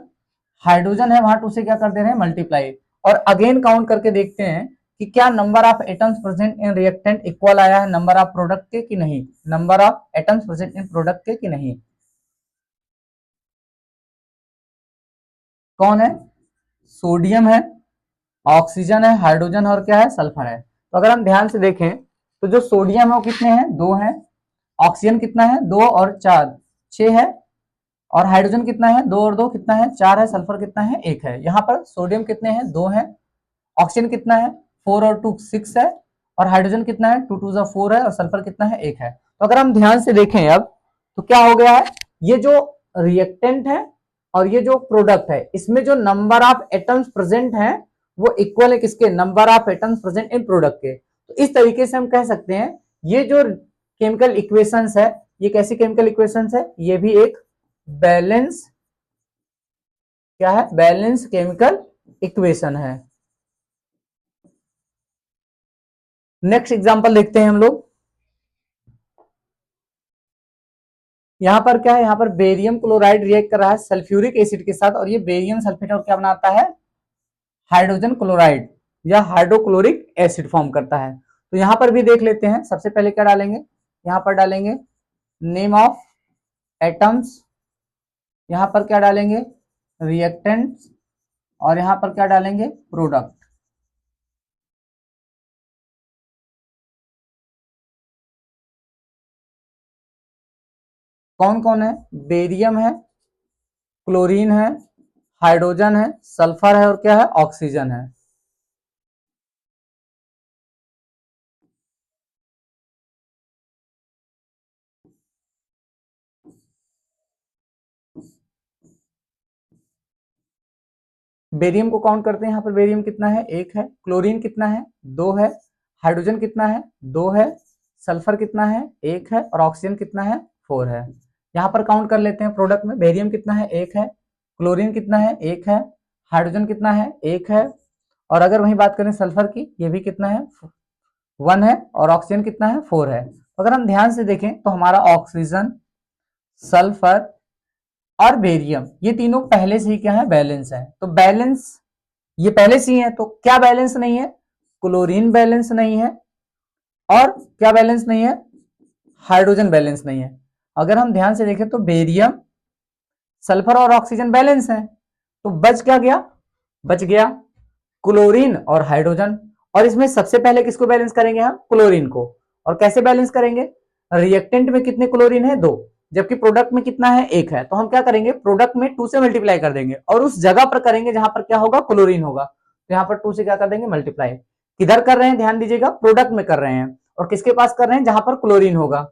हाइड्रोजन है वहां 2 से क्या कर दे रहे हैं, मल्टीप्लाई। और अगेन काउंट करके देखते हैं कि क्या number of atoms present in reactant equal आया है नंबर ऑफ प्रोडक्ट के कि नहीं, number of atoms present in product के कि नहीं। कौन है, सोडियम है, ऑक्सीजन है, हाइड्रोजन और क्या है, सल्फर है। तो अगर हम ध्यान से देखें तो जो सोडियम है वो कितने हैं, 2 हैं। ऑक्सीजन कितना है, 2 और 4 6 है। और हाइड्रोजन कितना है, 2 और 2 कितना है, 4 है। सल्फर कितना है, 1 है। यहाँ पर सोडियम कितने हैं, 2 है। ऑक्सीजन कितना है, 4 और 2 6 है। और हाइड्रोजन कितना है, 2 2 जा 4 है। और सल्फर कितना है, 1 है। तो अगर हम ध्यान से देखें अब, तो क्या हो गया है, ये जो रिएक्टेंट है और ये जो प्रोडक्ट है, इसमें जो नंबर ऑफ एटम्स प्रेजेंट है वो इक्वल है किसके, number of atoms present in product के। तो इस तरीके से हम कह सकते हैं ये जो केमिकल इक्वेशंस है, ये कैसी केमिकल इक्वेशंस है, ये भी एक बैलेंस, क्या है, बैलेंस केमिकल इक्वेशन है। नेक्स्ट एग्जांपल देखते हैं हम लोग। यहां पर क्या है, यहां पर बेरियम क्लोराइड रिएक्ट कर रहा है सल्फ्यूरिक एसिड के साथ, और ये बेरियम सल्फेट और क्या बनाता है, हाइड्रोजन क्लोराइड या हाइड्रोक्लोरिक एसिड फॉर्म करता है। तो यहां पर भी देख लेते हैं। सबसे पहले क्या डालेंगे, यहां पर डालेंगे नेम ऑफ एटम्स, यहां पर क्या डालेंगे, रिएक्टेंट्स, और यहां पर क्या डालेंगे, प्रोडक्ट। कौन कौन है, बेरियम है, क्लोरीन है, हाइड्रोजन है, सल्फर है, और क्या है, ऑक्सीजन है। बेरियम को काउंट करते हैं, यहाँ पर बेरियम कितना है, 1 है। क्लोरीन कितना है, 2 है। हाइड्रोजन कितना है, 2 है। सल्फर कितना है, 1 है। और ऑक्सीजन कितना है, 4 है। यहाँ पर काउंट कर लेते हैं प्रोडक्ट में। बेरियम कितना है, 1 है। क्लोरीन कितना है, 1 है। हाइड्रोजन कितना है, 1 है। और अगर वही बात करें सल्फर की, ये भी कितना है, 1 है। और ऑक्सीजन कितना है, 4 है। अगर हम ध्यान से देखें तो हमारा ऑक्सीजन, सल्फर और बेरियम, ये तीनों पहले से ही क्या है, बैलेंस है। तो बैलेंस ये पहले से ही है, तो क्या बैलेंस नहीं है, क्लोरीन बैलेंस नहीं है, और क्या बैलेंस नहीं है, हाइड्रोजन बैलेंस नहीं है। अगर हम ध्यान से देखें तो बेरियम, सल्फर और ऑक्सीजन बैलेंस है। तो बच क्या गया, बच गया क्लोरीन और हाइड्रोजन। और इसमें सबसे पहले किसको बैलेंस करेंगे हम, क्लोरीन को। और कैसे बैलेंस करेंगे, रिएक्टेंट में कितने क्लोरीन है, 2। जबकि प्रोडक्ट में कितना है, 1 है। तो हम क्या करेंगे, प्रोडक्ट में 2 से मल्टीप्लाई कर देंगे और उस जगह पर करेंगे जहां पर क्या होगा, क्लोरीन होगा। तो यहाँ पर 2 से क्या कर देंगे, मल्टीप्लाई। किधर कर रहे हैं, ध्यान दीजिएगा, प्रोडक्ट में कर रहे हैं और किसके पास कर रहे हैं, जहां पर क्लोरीन होगा।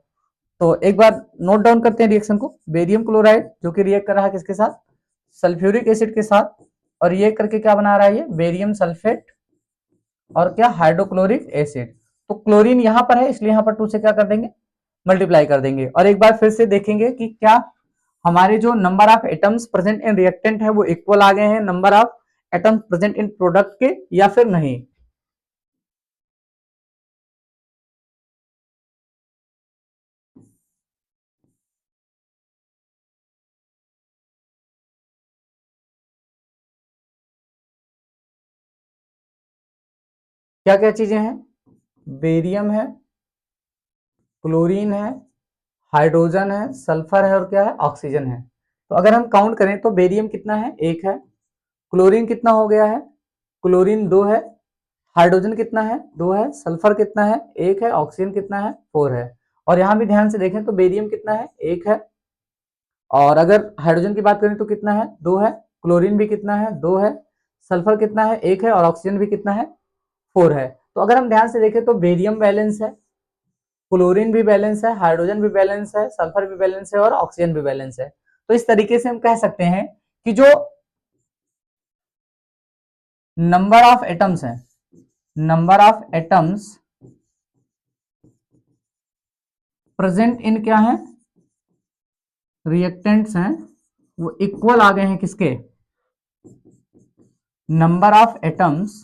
तो एक बार नोट डाउन करते हैं रिएक्शन को। बेरियम क्लोराइड जो कि रिएक्ट कर रहा है किसके साथ, सल्फ्यूरिक एसिड के साथ, और ये करके क्या बना रहा है, ये बेरियम सल्फेट और क्या, हाइड्रोक्लोरिक एसिड। तो क्लोरीन यहां पर है इसलिए यहां पर 2 से क्या कर देंगे, मल्टीप्लाई कर देंगे। और एक बार फिर से देखेंगे कि क्या हमारे जो number of atoms present in reactant है वो इक्वल आ गए हैं number of atoms present in product के, या फिर नहीं। क्या क्या चीजें हैं, बेरियम है, क्लोरीन है, हाइड्रोजन है, सल्फर है और क्या है, ऑक्सीजन है। तो अगर हम काउंट करें तो बेरियम कितना है, 1 है। क्लोरीन कितना हो गया है, क्लोरीन 2 है। हाइड्रोजन कितना है, 2 है। सल्फर कितना है, 1 है। ऑक्सीजन कितना है, 4 है। और यहां भी ध्यान से देखें तो बेरियम कितना है, 1 है। और अगर हाइड्रोजन की बात करें तो कितना है, 2 है। क्लोरीन भी कितना है, 2 है। सल्फर कितना है, 1 है। और ऑक्सीजन भी कितना है, 4 है। तो अगर हम ध्यान से देखें तो बेरियम बैलेंस है, क्लोरीन भी बैलेंस है, हाइड्रोजन भी बैलेंस है, सल्फर भी बैलेंस है और ऑक्सीजन भी बैलेंस है। तो इस तरीके से हम कह सकते हैं कि जो नंबर ऑफ एटम्स है, नंबर ऑफ एटम्स प्रेजेंट इन क्या है, रिएक्टेंट्स हैं, वो इक्वल आ गए हैं किसके, number of atoms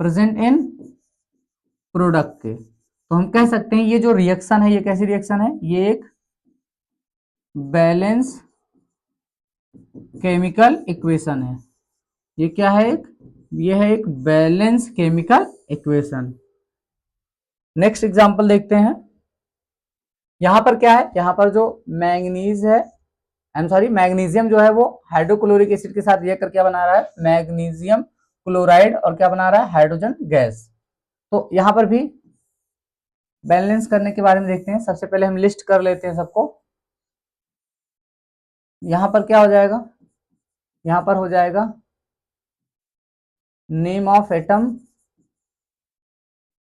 present in product के। तो हम कह सकते हैं ये जो रिएक्शन है ये कैसी रिएक्शन है, ये एक बैलेंस केमिकल इक्वेशन है। ये क्या है, ये है एक balance chemical equation. Next example देखते हैं। यहां पर क्या है, यहां पर जो मैग्नीज है, आई एम सॉरी, मैग्नीशियम जो है वो हाइड्रोक्लोरिक एसिड के साथ रिएक्ट करके क्या बना रहा है, मैग्नीशियम क्लोराइड, और क्या बना रहा है, हाइड्रोजन गैस। तो यहां पर भी बैलेंस करने के बारे में देखते हैं। सबसे पहले हम लिस्ट कर लेते हैं सबको। यहां पर क्या हो जाएगा, यहां पर हो जाएगा नेम ऑफ एटम,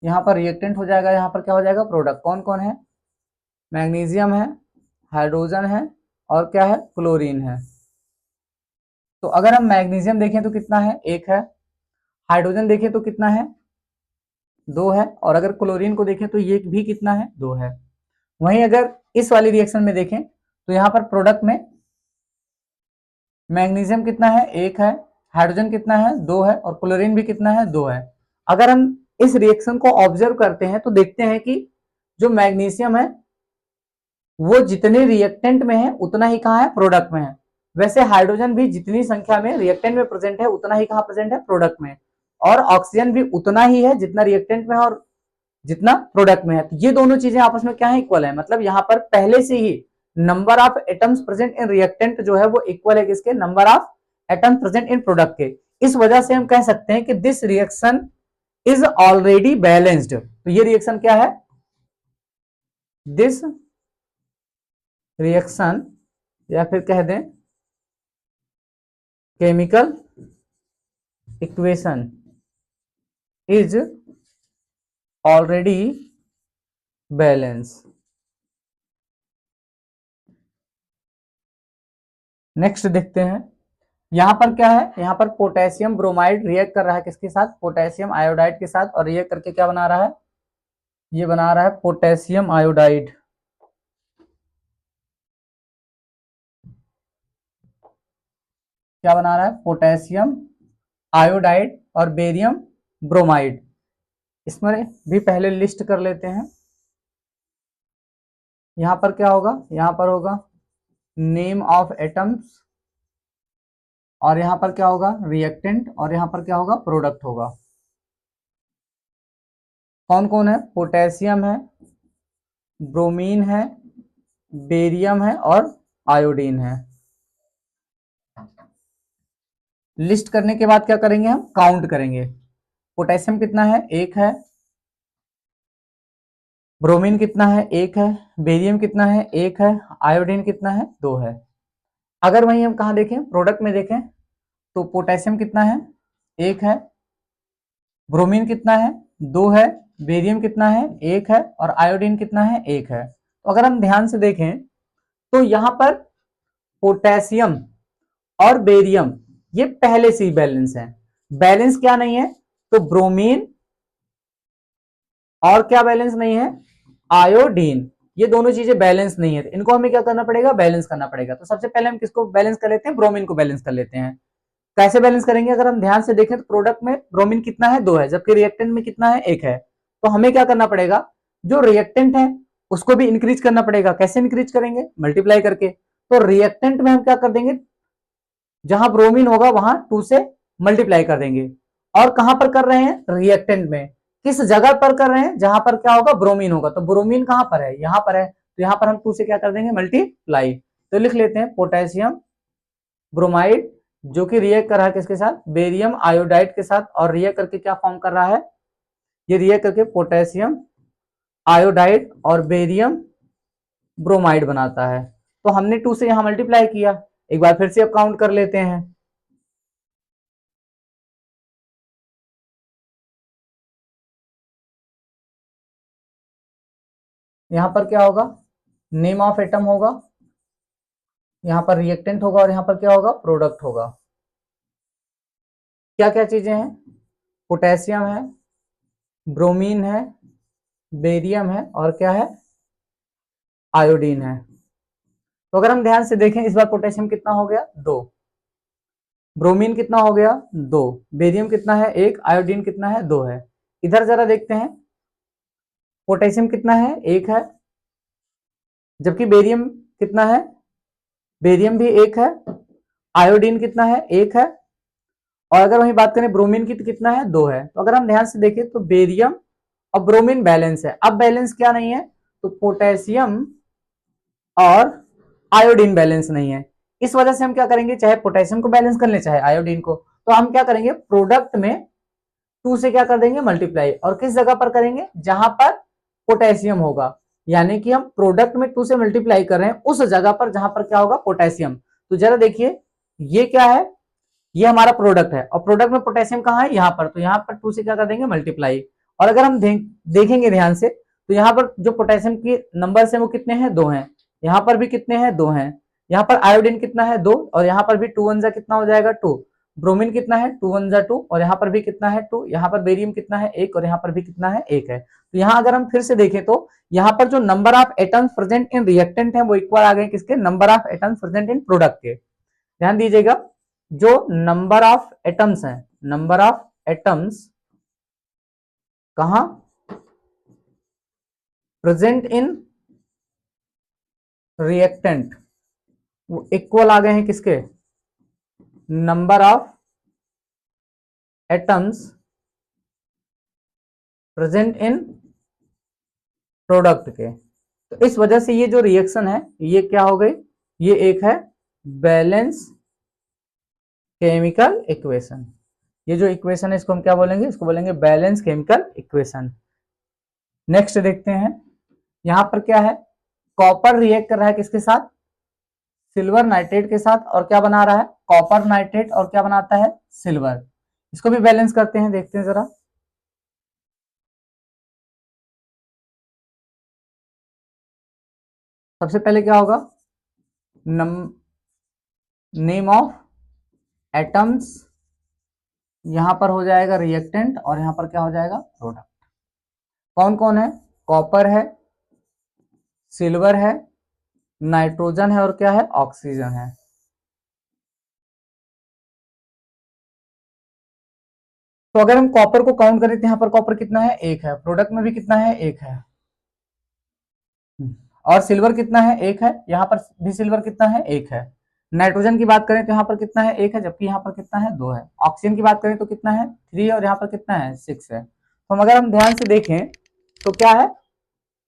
यहां पर रिएक्टेंट हो जाएगा, यहां पर क्या हो जाएगा, प्रोडक्ट। कौन कौन है, मैग्नीशियम है, हाइड्रोजन है और क्या है, क्लोरीन है। तो अगर हम मैग्नीशियम देखें तो कितना है, 1 है। हाइड्रोजन देखें तो कितना है, 2 है। और अगर क्लोरीन को देखें तो ये भी कितना है, 2 है। वहीं अगर इस वाली रिएक्शन में देखें तो यहां पर प्रोडक्ट में मैग्नीशियम कितना है, 1 है। हाइड्रोजन कितना है, 2 है। और क्लोरीन भी कितना है, 2 है। अगर हम इस रिएक्शन को ऑब्जर्व करते हैं तो देखते हैं कि जो मैग्नीशियम है वो जितने रिएक्टेंट में है उतना ही कहाँ है, प्रोडक्ट में है। वैसे हाइड्रोजन भी जितनी संख्या में रिएक्टेंट में प्रेजेंट है उतना ही कहाँ प्रेजेंट है, प्रोडक्ट में। और ऑक्सीजन भी उतना ही है जितना रिएक्टेंट में है और जितना प्रोडक्ट में है। तो ये दोनों चीजें आपस में क्या है, इक्वल है। मतलब यहाँ पर पहले से ही number of atoms present in reactant जो है वो इक्वल है किसके, number of atoms present in product के। इस वजह से हम कह सकते हैं कि this reaction is already balanced. तो ये रिएक्शन क्या है, दिस रिएक्शन, या फिर कह दें chemical equation is already balance. Next देखते हैं। यहां पर क्या है, यहां पर पोटेशियम ब्रोमाइड रिएक्ट कर रहा है किसके साथ, पोटेशियम आयोडाइड के साथ। और रिएक्ट करके क्या बना रहा है, ये बना रहा है पोटेशियम आयोडाइड। क्या बना रहा है, पोटेशियम आयोडाइड और बेरियम ब्रोमाइड। इसमें भी पहले लिस्ट कर लेते हैं। यहां पर क्या होगा, यहां पर होगा नेम ऑफ एटम्स, और यहां पर क्या होगा, रिएक्टेंट, और यहां पर क्या होगा, प्रोडक्ट होगा। कौन कौन है, पोटेशियम है, ब्रोमीन है, बेरियम है और आयोडीन है। लिस्ट करने के बाद क्या करेंगे, हम काउंट करेंगे। पोटेशियम कितना है, 1 है। ब्रोमीन कितना है, 1 है। बेरियम कितना है, 1 है। आयोडीन कितना है, 2 है। अगर वहीं हम कहा देखें, प्रोडक्ट में देखें, तो पोटेशियम कितना है, 1 है। ब्रोमीन कितना है, 2 है। बेरियम कितना है, 1 है। और आयोडीन कितना है, 1 है। तो अगर हम ध्यान से देखें तो यहां पर पोटेशियम और बेरियम ये पहले से ही बैलेंस है। बैलेंस क्या नहीं है, तो ब्रोमीन और क्या बैलेंस नहीं है, आयोडीन। ये दोनों चीजें बैलेंस नहीं है, तो इनको हमें क्या करना पड़ेगा, बैलेंस करना पड़ेगा। तो सबसे पहले हम किसको बैलेंस कर लेते हैं, ब्रोमीन को बैलेंस कर लेते हैं। कैसे बैलेंस करेंगे, अगर हम ध्यान से देखें तो प्रोडक्ट में ब्रोमीन कितना है, 2 है, जबकि रिएक्टेंट में कितना है, 1 है। तो हमें क्या करना पड़ेगा, जो रिएक्टेंट है उसको भी इंक्रीज करना पड़ेगा। कैसे इंक्रीज करेंगे, मल्टीप्लाई करके। तो रिएक्टेंट में हम क्या कर देंगे, जहां ब्रोमीन होगा वहां 2 से मल्टीप्लाई कर देंगे। और कहां पर कर रहे हैं, रिएक्टेंट में। किस जगह पर कर रहे हैं, जहां पर क्या होगा, ब्रोमीन होगा। तो ब्रोमीन कहां पर है, यहां पर है। तो यहां पर हम 2 से क्या कर देंगे, मल्टीप्लाई। तो लिख लेते हैं पोटेशियम ब्रोमाइड, जो कि रिएक्ट कर रहा है किसके साथ, बेरियम आयोडाइड के साथ। और रिएक्ट करके क्या फॉर्म कर रहा है, ये रिएक्ट करके पोटेशियम आयोडाइड और बेरियम ब्रोमाइड बनाता है। तो हमने 2 से यहां मल्टीप्लाई किया। एक बार फिर से अब काउंट कर लेते हैं। यहां पर क्या होगा, नेम ऑफ एटम होगा, यहां पर रिएक्टेंट होगा, और यहां पर क्या होगा, प्रोडक्ट होगा। क्या क्या चीजें हैं, पोटेशियम है, ब्रोमीन है, बेरियम है, और क्या है, आयोडीन है। तो अगर हम ध्यान से देखें, इस बार पोटेशियम कितना हो गया, 2। ब्रोमीन कितना हो गया, 2। बेरियम कितना है, 1। आयोडीन कितना है, 2 है। इधर जरा देखते हैं, पोटेशियम कितना है, 1 है। जबकि बेरियम कितना है, बेरियम भी 1 है। आयोडीन कितना है, 1 है। और अगर वही बात करें ब्रोमीन की, तो कितना है, 2 है। तो अगर हम ध्यान से देखें तो बेरियम और ब्रोमीन बैलेंस है। अब बैलेंस क्या नहीं है, तो पोटेशियम और आयोडीन बैलेंस नहीं है। इस वजह से हम क्या करेंगे, चाहे पोटेशियम को बैलेंस कर ले चाहे आयोडीन को, तो हम क्या करेंगे, प्रोडक्ट में 2 से क्या कर देंगे, मल्टीप्लाई। और किस जगह पर करेंगे, जहां पर पोटेशियम होगा। यानी कि हम प्रोडक्ट में 2 से मल्टीप्लाई कर रहे हैं उस जगह पर जहां पर क्या होगा, पोटेशियम। तो जरा देखिए, ये क्या है, ये हमारा प्रोडक्ट है, और प्रोडक्ट में पोटेशियम कहाँ है, यहाँ पर। तो यहाँ पर 2 से क्या कर देंगे, मल्टीप्लाई। और अगर हम देखेंगे ध्यान से, तो यहाँ पर जो पोटेशियम के नंबर है वो कितने हैं, 2 हैं। यहाँ पर भी कितने हैं, 2 हैं। यहाँ पर आयोडीन कितना है, 2। और यहाँ पर भी 2 1 जा कितना हो जाएगा, 2। ब्रोमीन कितना है, 2 1 जा 2। और यहाँ पर भी कितना है, 2। यहाँ पर बेरियम कितना है, 1। और यहाँ पर भी कितना है, 1 है। तो यहाँ अगर हम फिर से देखें, तो यहाँ पर जो number of atoms present in reactant है वो इक्वल आ गए किसके, number of atoms present in product के। ध्यान दीजिएगा, जो नंबर ऑफ एटम्स है, नंबर ऑफ एटम्स कहां प्रेजेंट इन रिएक्टेंट, वो इक्वल आ गए हैं किसके, number of atoms present in product के। तो इस वजह से ये जो रिएक्शन है, ये क्या हो गई, ये एक है बैलेंस केमिकल इक्वेशन। ये जो इक्वेशन है इसको हम क्या बोलेंगे, इसको बोलेंगे बैलेंस केमिकल इक्वेशन। नेक्स्ट देखते हैं, यहां पर क्या है, कॉपर रिएक्ट कर रहा है किसके साथ, सिल्वर नाइट्रेट के साथ। और क्या बना रहा है, कॉपर नाइट्रेट, और क्या बनाता है, सिल्वर। इसको भी बैलेंस करते हैं, देखते हैं जरा। सबसे पहले क्या होगा, नेम ऑफ एटम्स, यहां पर हो जाएगा रिएक्टेंट, और यहां पर क्या हो जाएगा, प्रोडक्ट। कौन कौन है, कॉपर है, सिल्वर है, नाइट्रोजन है, और क्या है, ऑक्सीजन है। तो अगर हम कॉपर को काउंट करें तो यहां पर कॉपर कितना है, 1 है। प्रोडक्ट में भी कितना है, 1 है। और सिल्वर कितना है, 1 है। यहाँ पर भी सिल्वर कितना है, 1 है। नाइट्रोजन की बात करें तो यहाँ पर कितना है, 1 है, जबकि यहाँ पर कितना है, 2 है। ऑक्सीजन की बात करें तो कितना है, 3, और यहाँ पर कितना है, 6 है। तो अगर हम ध्यान से देखें तो क्या है,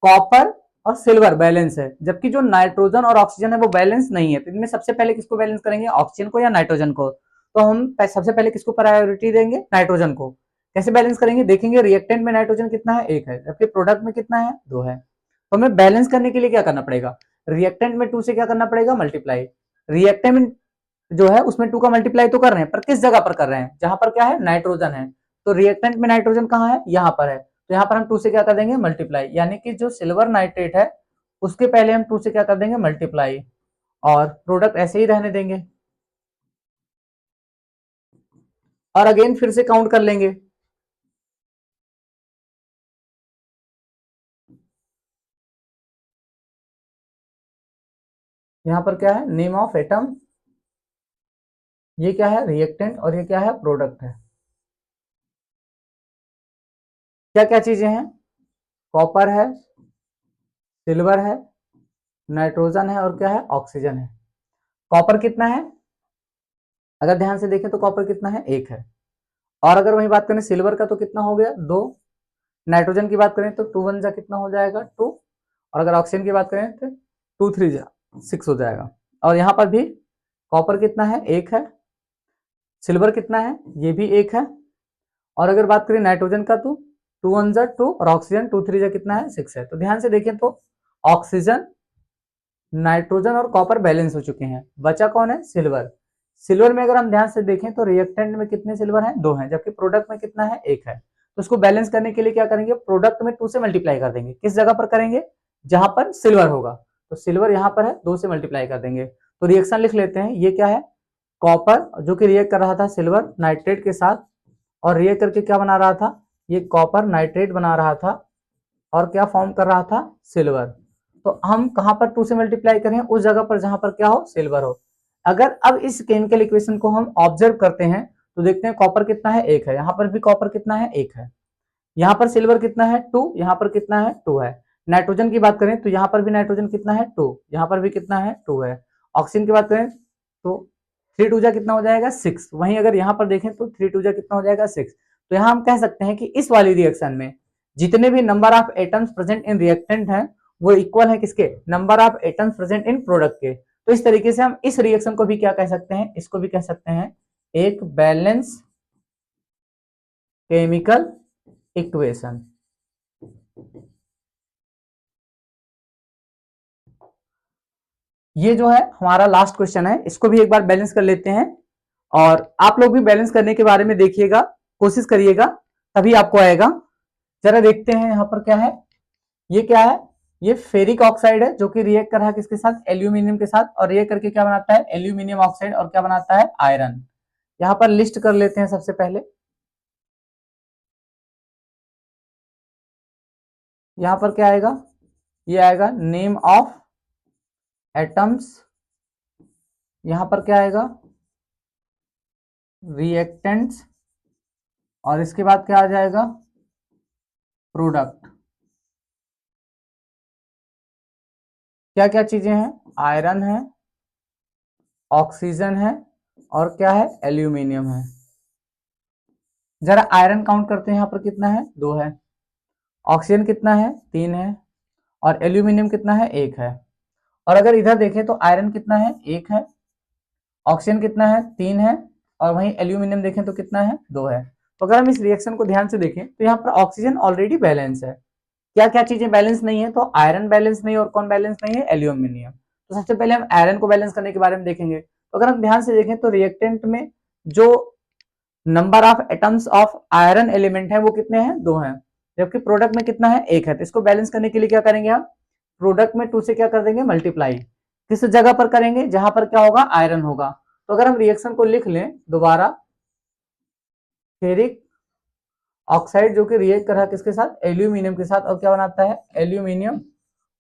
कॉपर और सिल्वर बैलेंस है, जबकि जो नाइट्रोजन और ऑक्सीजन है वो बैलेंस नहीं है। तो इनमें सबसे पहले किसको बैलेंस करेंगे, ऑक्सीजन को या नाइट्रोजन को। तो हम सबसे पहले किसको प्रायोरिटी देंगे, नाइट्रोजन को। कैसे बैलेंस करेंगे, देखेंगे रिएक्टेंट में नाइट्रोजन कितना है, 1 है, जबकि प्रोडक्ट में कितना है, 2 है। तो हमें बैलेंस करने के लिए क्या करना पड़ेगा, रिएक्टेंट में 2 से क्या करना पड़ेगा, मल्टीप्लाई। रिएक्टेंट जो है उसमें 2 का मल्टीप्लाई तो कर रहे हैं, पर किस जगह पर कर रहे हैं, जहां पर क्या है, नाइट्रोजन है। तो रिएक्टेंट में नाइट्रोजन कहाँ है, यहाँ पर है, तो यहाँ पर हम 2 से क्या कर देंगे, मल्टीप्लाई। यानी कि जो सिल्वर नाइट्रेट है उसके पहले हम 2 से क्या कर देंगे, मल्टीप्लाई, और प्रोडक्ट ऐसे ही रहने देंगे, और अगेन फिर से काउंट कर लेंगे। यहां पर क्या है, नेम ऑफ एटम, ये क्या है, रिएक्टेंट, और ये क्या है, प्रोडक्ट है। क्या क्या चीजें हैं, कॉपर है, सिल्वर है, नाइट्रोजन है, और क्या है, ऑक्सीजन है। कॉपर कितना है, अगर ध्यान से देखें तो कॉपर कितना है, 1 है। और अगर वही बात करें सिल्वर का तो कितना हो गया, 2। नाइट्रोजन की बात करें तो 2 1 जा कितना हो जाएगा, 2। और अगर ऑक्सीजन की बात करें तो 2 3 जा 6 हो जाएगा। और यहाँ पर भी कॉपर कितना है, 1 है, सिल्वर कितना है, ये भी 1 है। और अगर बात करें नाइट्रोजन का तो 2 1 जा 2, और ऑक्सीजन 2 3 जा कितना है, 6 है। तो ध्यान से देखें तो ऑक्सीजन, नाइट्रोजन और कॉपर बैलेंस हो चुके हैं, बचा कौन है, सिल्वर। सिल्वर में अगर हम ध्यान से देखें तो रिएक्टेंट में कितने सिल्वर हैं, 2 हैं, जबकि प्रोडक्ट में कितना है, 1 है। तो उसको बैलेंस करने के लिए क्या करेंगे, प्रोडक्ट में 2 से मल्टीप्लाई कर देंगे, किस जगह पर करेंगे, जहां पर सिल्वर होगा। तो सिल्वर यहाँ पर है, 2 से मल्टीप्लाई कर देंगे। तो रिएक्शन लिख लेते हैं, ये क्या है, कॉपर जो कि रिएक्ट कर रहा था सिल्वर नाइट्रेट के साथ, और रिएक्ट करके क्या बना रहा था, ये कॉपर नाइट्रेट बना रहा था, और क्या फॉर्म कर रहा था, सिल्वर। तो हम कहां पर 2 से मल्टीप्लाई करें, उस जगह पर जहां पर क्या हो, सिल्वर हो। अगर अब इस केमिकल इक्वेशन को हम ऑब्जर्व करते हैं तो देखते हैं कॉपर कितना है, 1 है, यहाँ पर भी कॉपर कितना है, 1 है। यहाँ पर सिल्वर कितना है, 2, यहाँ पर कितना है, 2 है। नाइट्रोजन की बात करें तो यहाँ पर भी नाइट्रोजन कितना है, 2, यहाँ पर भी कितना है, 2 है। ऑक्सीजन की बात करें तो 3 2 जा कितना हो जाएगा, 6। वहीं अगर यहाँ पर देखें तो 3 2 जा कितना हो जाएगा, 6। तो यहाँ हम कह सकते हैं कि इस वाली रिएक्शन में जितने भी number of atoms present in reactant हैं वो इक्वल है किसके, number of atoms present in product के। तो इस तरीके से हम इस रिएक्शन को भी क्या कह सकते हैं, इसको भी कह सकते हैं एक बैलेंस केमिकल इक्वेशन। ये जो है हमारा लास्ट क्वेश्चन है, इसको भी एक बार बैलेंस कर लेते हैं, और आप लोग भी बैलेंस करने के बारे में देखिएगा, कोशिश करिएगा, तभी आपको आएगा। जरा देखते हैं यहाँ पर क्या है, ये क्या है, ये फेरिक ऑक्साइड है जो कि रिएक्ट कर रहा है किसके साथ, एल्यूमिनियम के साथ, और रिएक्ट करके क्या बनाता है, एल्यूमिनियम ऑक्साइड, और क्या बनाता है, आयरन। यहाँ पर लिस्ट कर लेते हैं सबसे पहले। यहाँ पर क्या आएगा, ये आएगा नेम ऑफ एटम्स, यहाँ पर क्या आएगा, रिएक्टेंट्स, और इसके बाद क्या आ जाएगा, प्रोडक्ट। क्या क्या चीजें हैं, आयरन है, ऑक्सीजन है, और क्या है, एल्यूमिनियम है। जरा आयरन काउंट करते हैं, यहाँ पर कितना है, 2 है। ऑक्सीजन कितना है, 3 है। और एल्यूमिनियम कितना है, 1 है। और अगर इधर देखें तो आयरन कितना है, 1 है। ऑक्सीजन कितना है, 3 है। और वहीं एल्यूमिनियम देखें तो कितना है, 2 है। तो अगर हम इस रिएक्शन को ध्यान से देखें तो यहाँ पर ऑक्सीजन ऑलरेडी बैलेंस है। क्या क्या चीजें बैलेंस नहीं है, तो आयरन बैलेंस नहीं, और कौन बैलेंस नहीं है, एल्यूमिनियम। तो सबसे पहले हम आयरन को बैलेंस करने के बारे में देखेंगे। तो अगर हम ध्यान से देखें तो रिएक्टेंट में जो number of atoms of iron element है वो कितने हैं, 2 हैं, जबकि प्रोडक्ट में कितना है, 1 है। तो इसको बैलेंस करने के लिए क्या करेंगे हम, प्रोडक्ट में 2 से क्या कर देंगे, मल्टीप्लाई। किस जगह पर करेंगे, जहां पर क्या होगा, आयरन होगा। तो अगर हम रिएक्शन को लिख लें दोबारा, फेरिक ऑक्साइड जो कि रिएक्ट कर रहा है किसके साथ, एल्यूमिनियम के साथ, और क्या बनाता है, एल्यूमिनियम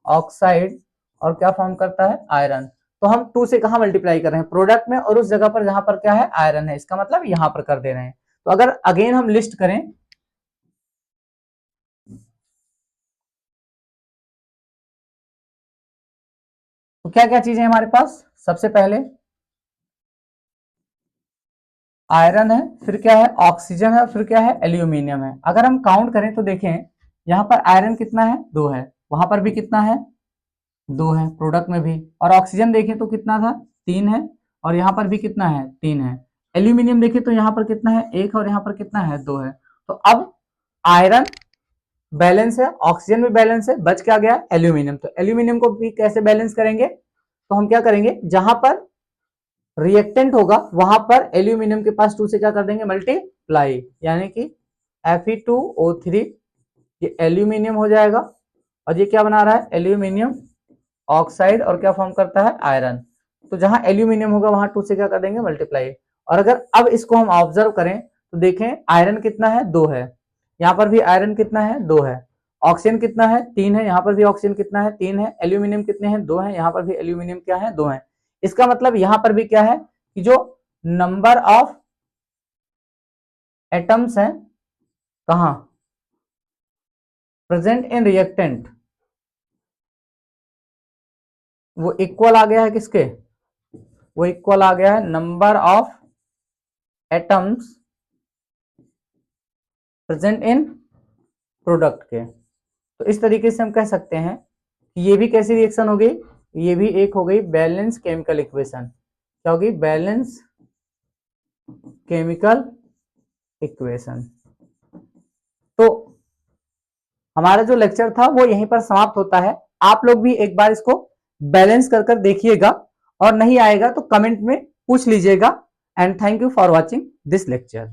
ऑक्साइड, और क्या फॉर्म करता है, आयरन। तो हम 2 से कहा मल्टीप्लाई कर रहे हैं, प्रोडक्ट में, और उस जगह पर जहां पर क्या है, आयरन है, इसका मतलब यहां पर कर दे रहे हैं। तो अगर अगेन हम लिस्ट करें तो क्या क्या चीजें हमारे पास, सबसे पहले आयरन है, फिर क्या है, ऑक्सीजन है, फिर क्या है, एल्यूमिनियम है। अगर हम काउंट करें तो देखें यहाँ पर आयरन कितना है, 2 है, वहां पर भी कितना है, 2 है, प्रोडक्ट में भी। और ऑक्सीजन देखें तो कितना था, 3 है, और यहाँ पर भी कितना है, 3 है। एल्यूमिनियम देखें तो यहाँ पर कितना है, 1, और यहाँ पर कितना है, 2 है। तो अब आयरन बैलेंस है, ऑक्सीजन भी बैलेंस है, बच क्या गया एल्यूमिनियम। तो एल्यूमिनियम को भी कैसे बैलेंस करेंगे, तो हम क्या करेंगे, जहां पर रिएक्टेंट होगा वहां पर एल्यूमिनियम के पास 2 से क्या कर देंगे मल्टीप्लाई, यानी कि Fe2O3 ये एल्यूमिनियम हो जाएगा, और ये क्या बना रहा है एल्यूमिनियम ऑक्साइड, और क्या फॉर्म करता है आयरन। तो जहां एल्यूमिनियम होगा वहां 2 से क्या कर देंगे मल्टीप्लाई। और अगर अब इसको हम ऑब्जर्व करें तो देखें आयरन कितना है 2 है, यहाँ पर भी आयरन कितना है 2 है, ऑक्सीजन कितना है 3 है, यहाँ पर भी ऑक्सीजन कितना है 3 है, एल्यूमिनियम कितने हैं 2 है, यहाँ पर भी एल्यूमिनियम क्या है 2 है। इसका मतलब यहाँ पर भी क्या है कि जो नंबर ऑफ एटम्स हैं कहां प्रेजेंट इन रिएक्टेंट वो इक्वल आ गया है किसके, वो इक्वल आ गया है number of atoms present in product के। तो इस तरीके से हम कह सकते हैं कि ये भी कैसी रिएक्शन हो गई, ये भी एक हो गई बैलेंस केमिकल इक्वेशन। क्या होगी बैलेंस केमिकल इक्वेशन। तो हमारा जो लेक्चर था वो यहीं पर समाप्त होता है। आप लोग भी एक बार इसको बैलेंस कर कर देखिएगा, और नहीं आएगा तो कमेंट में पूछ लीजिएगा। And thank you for watching this lecture.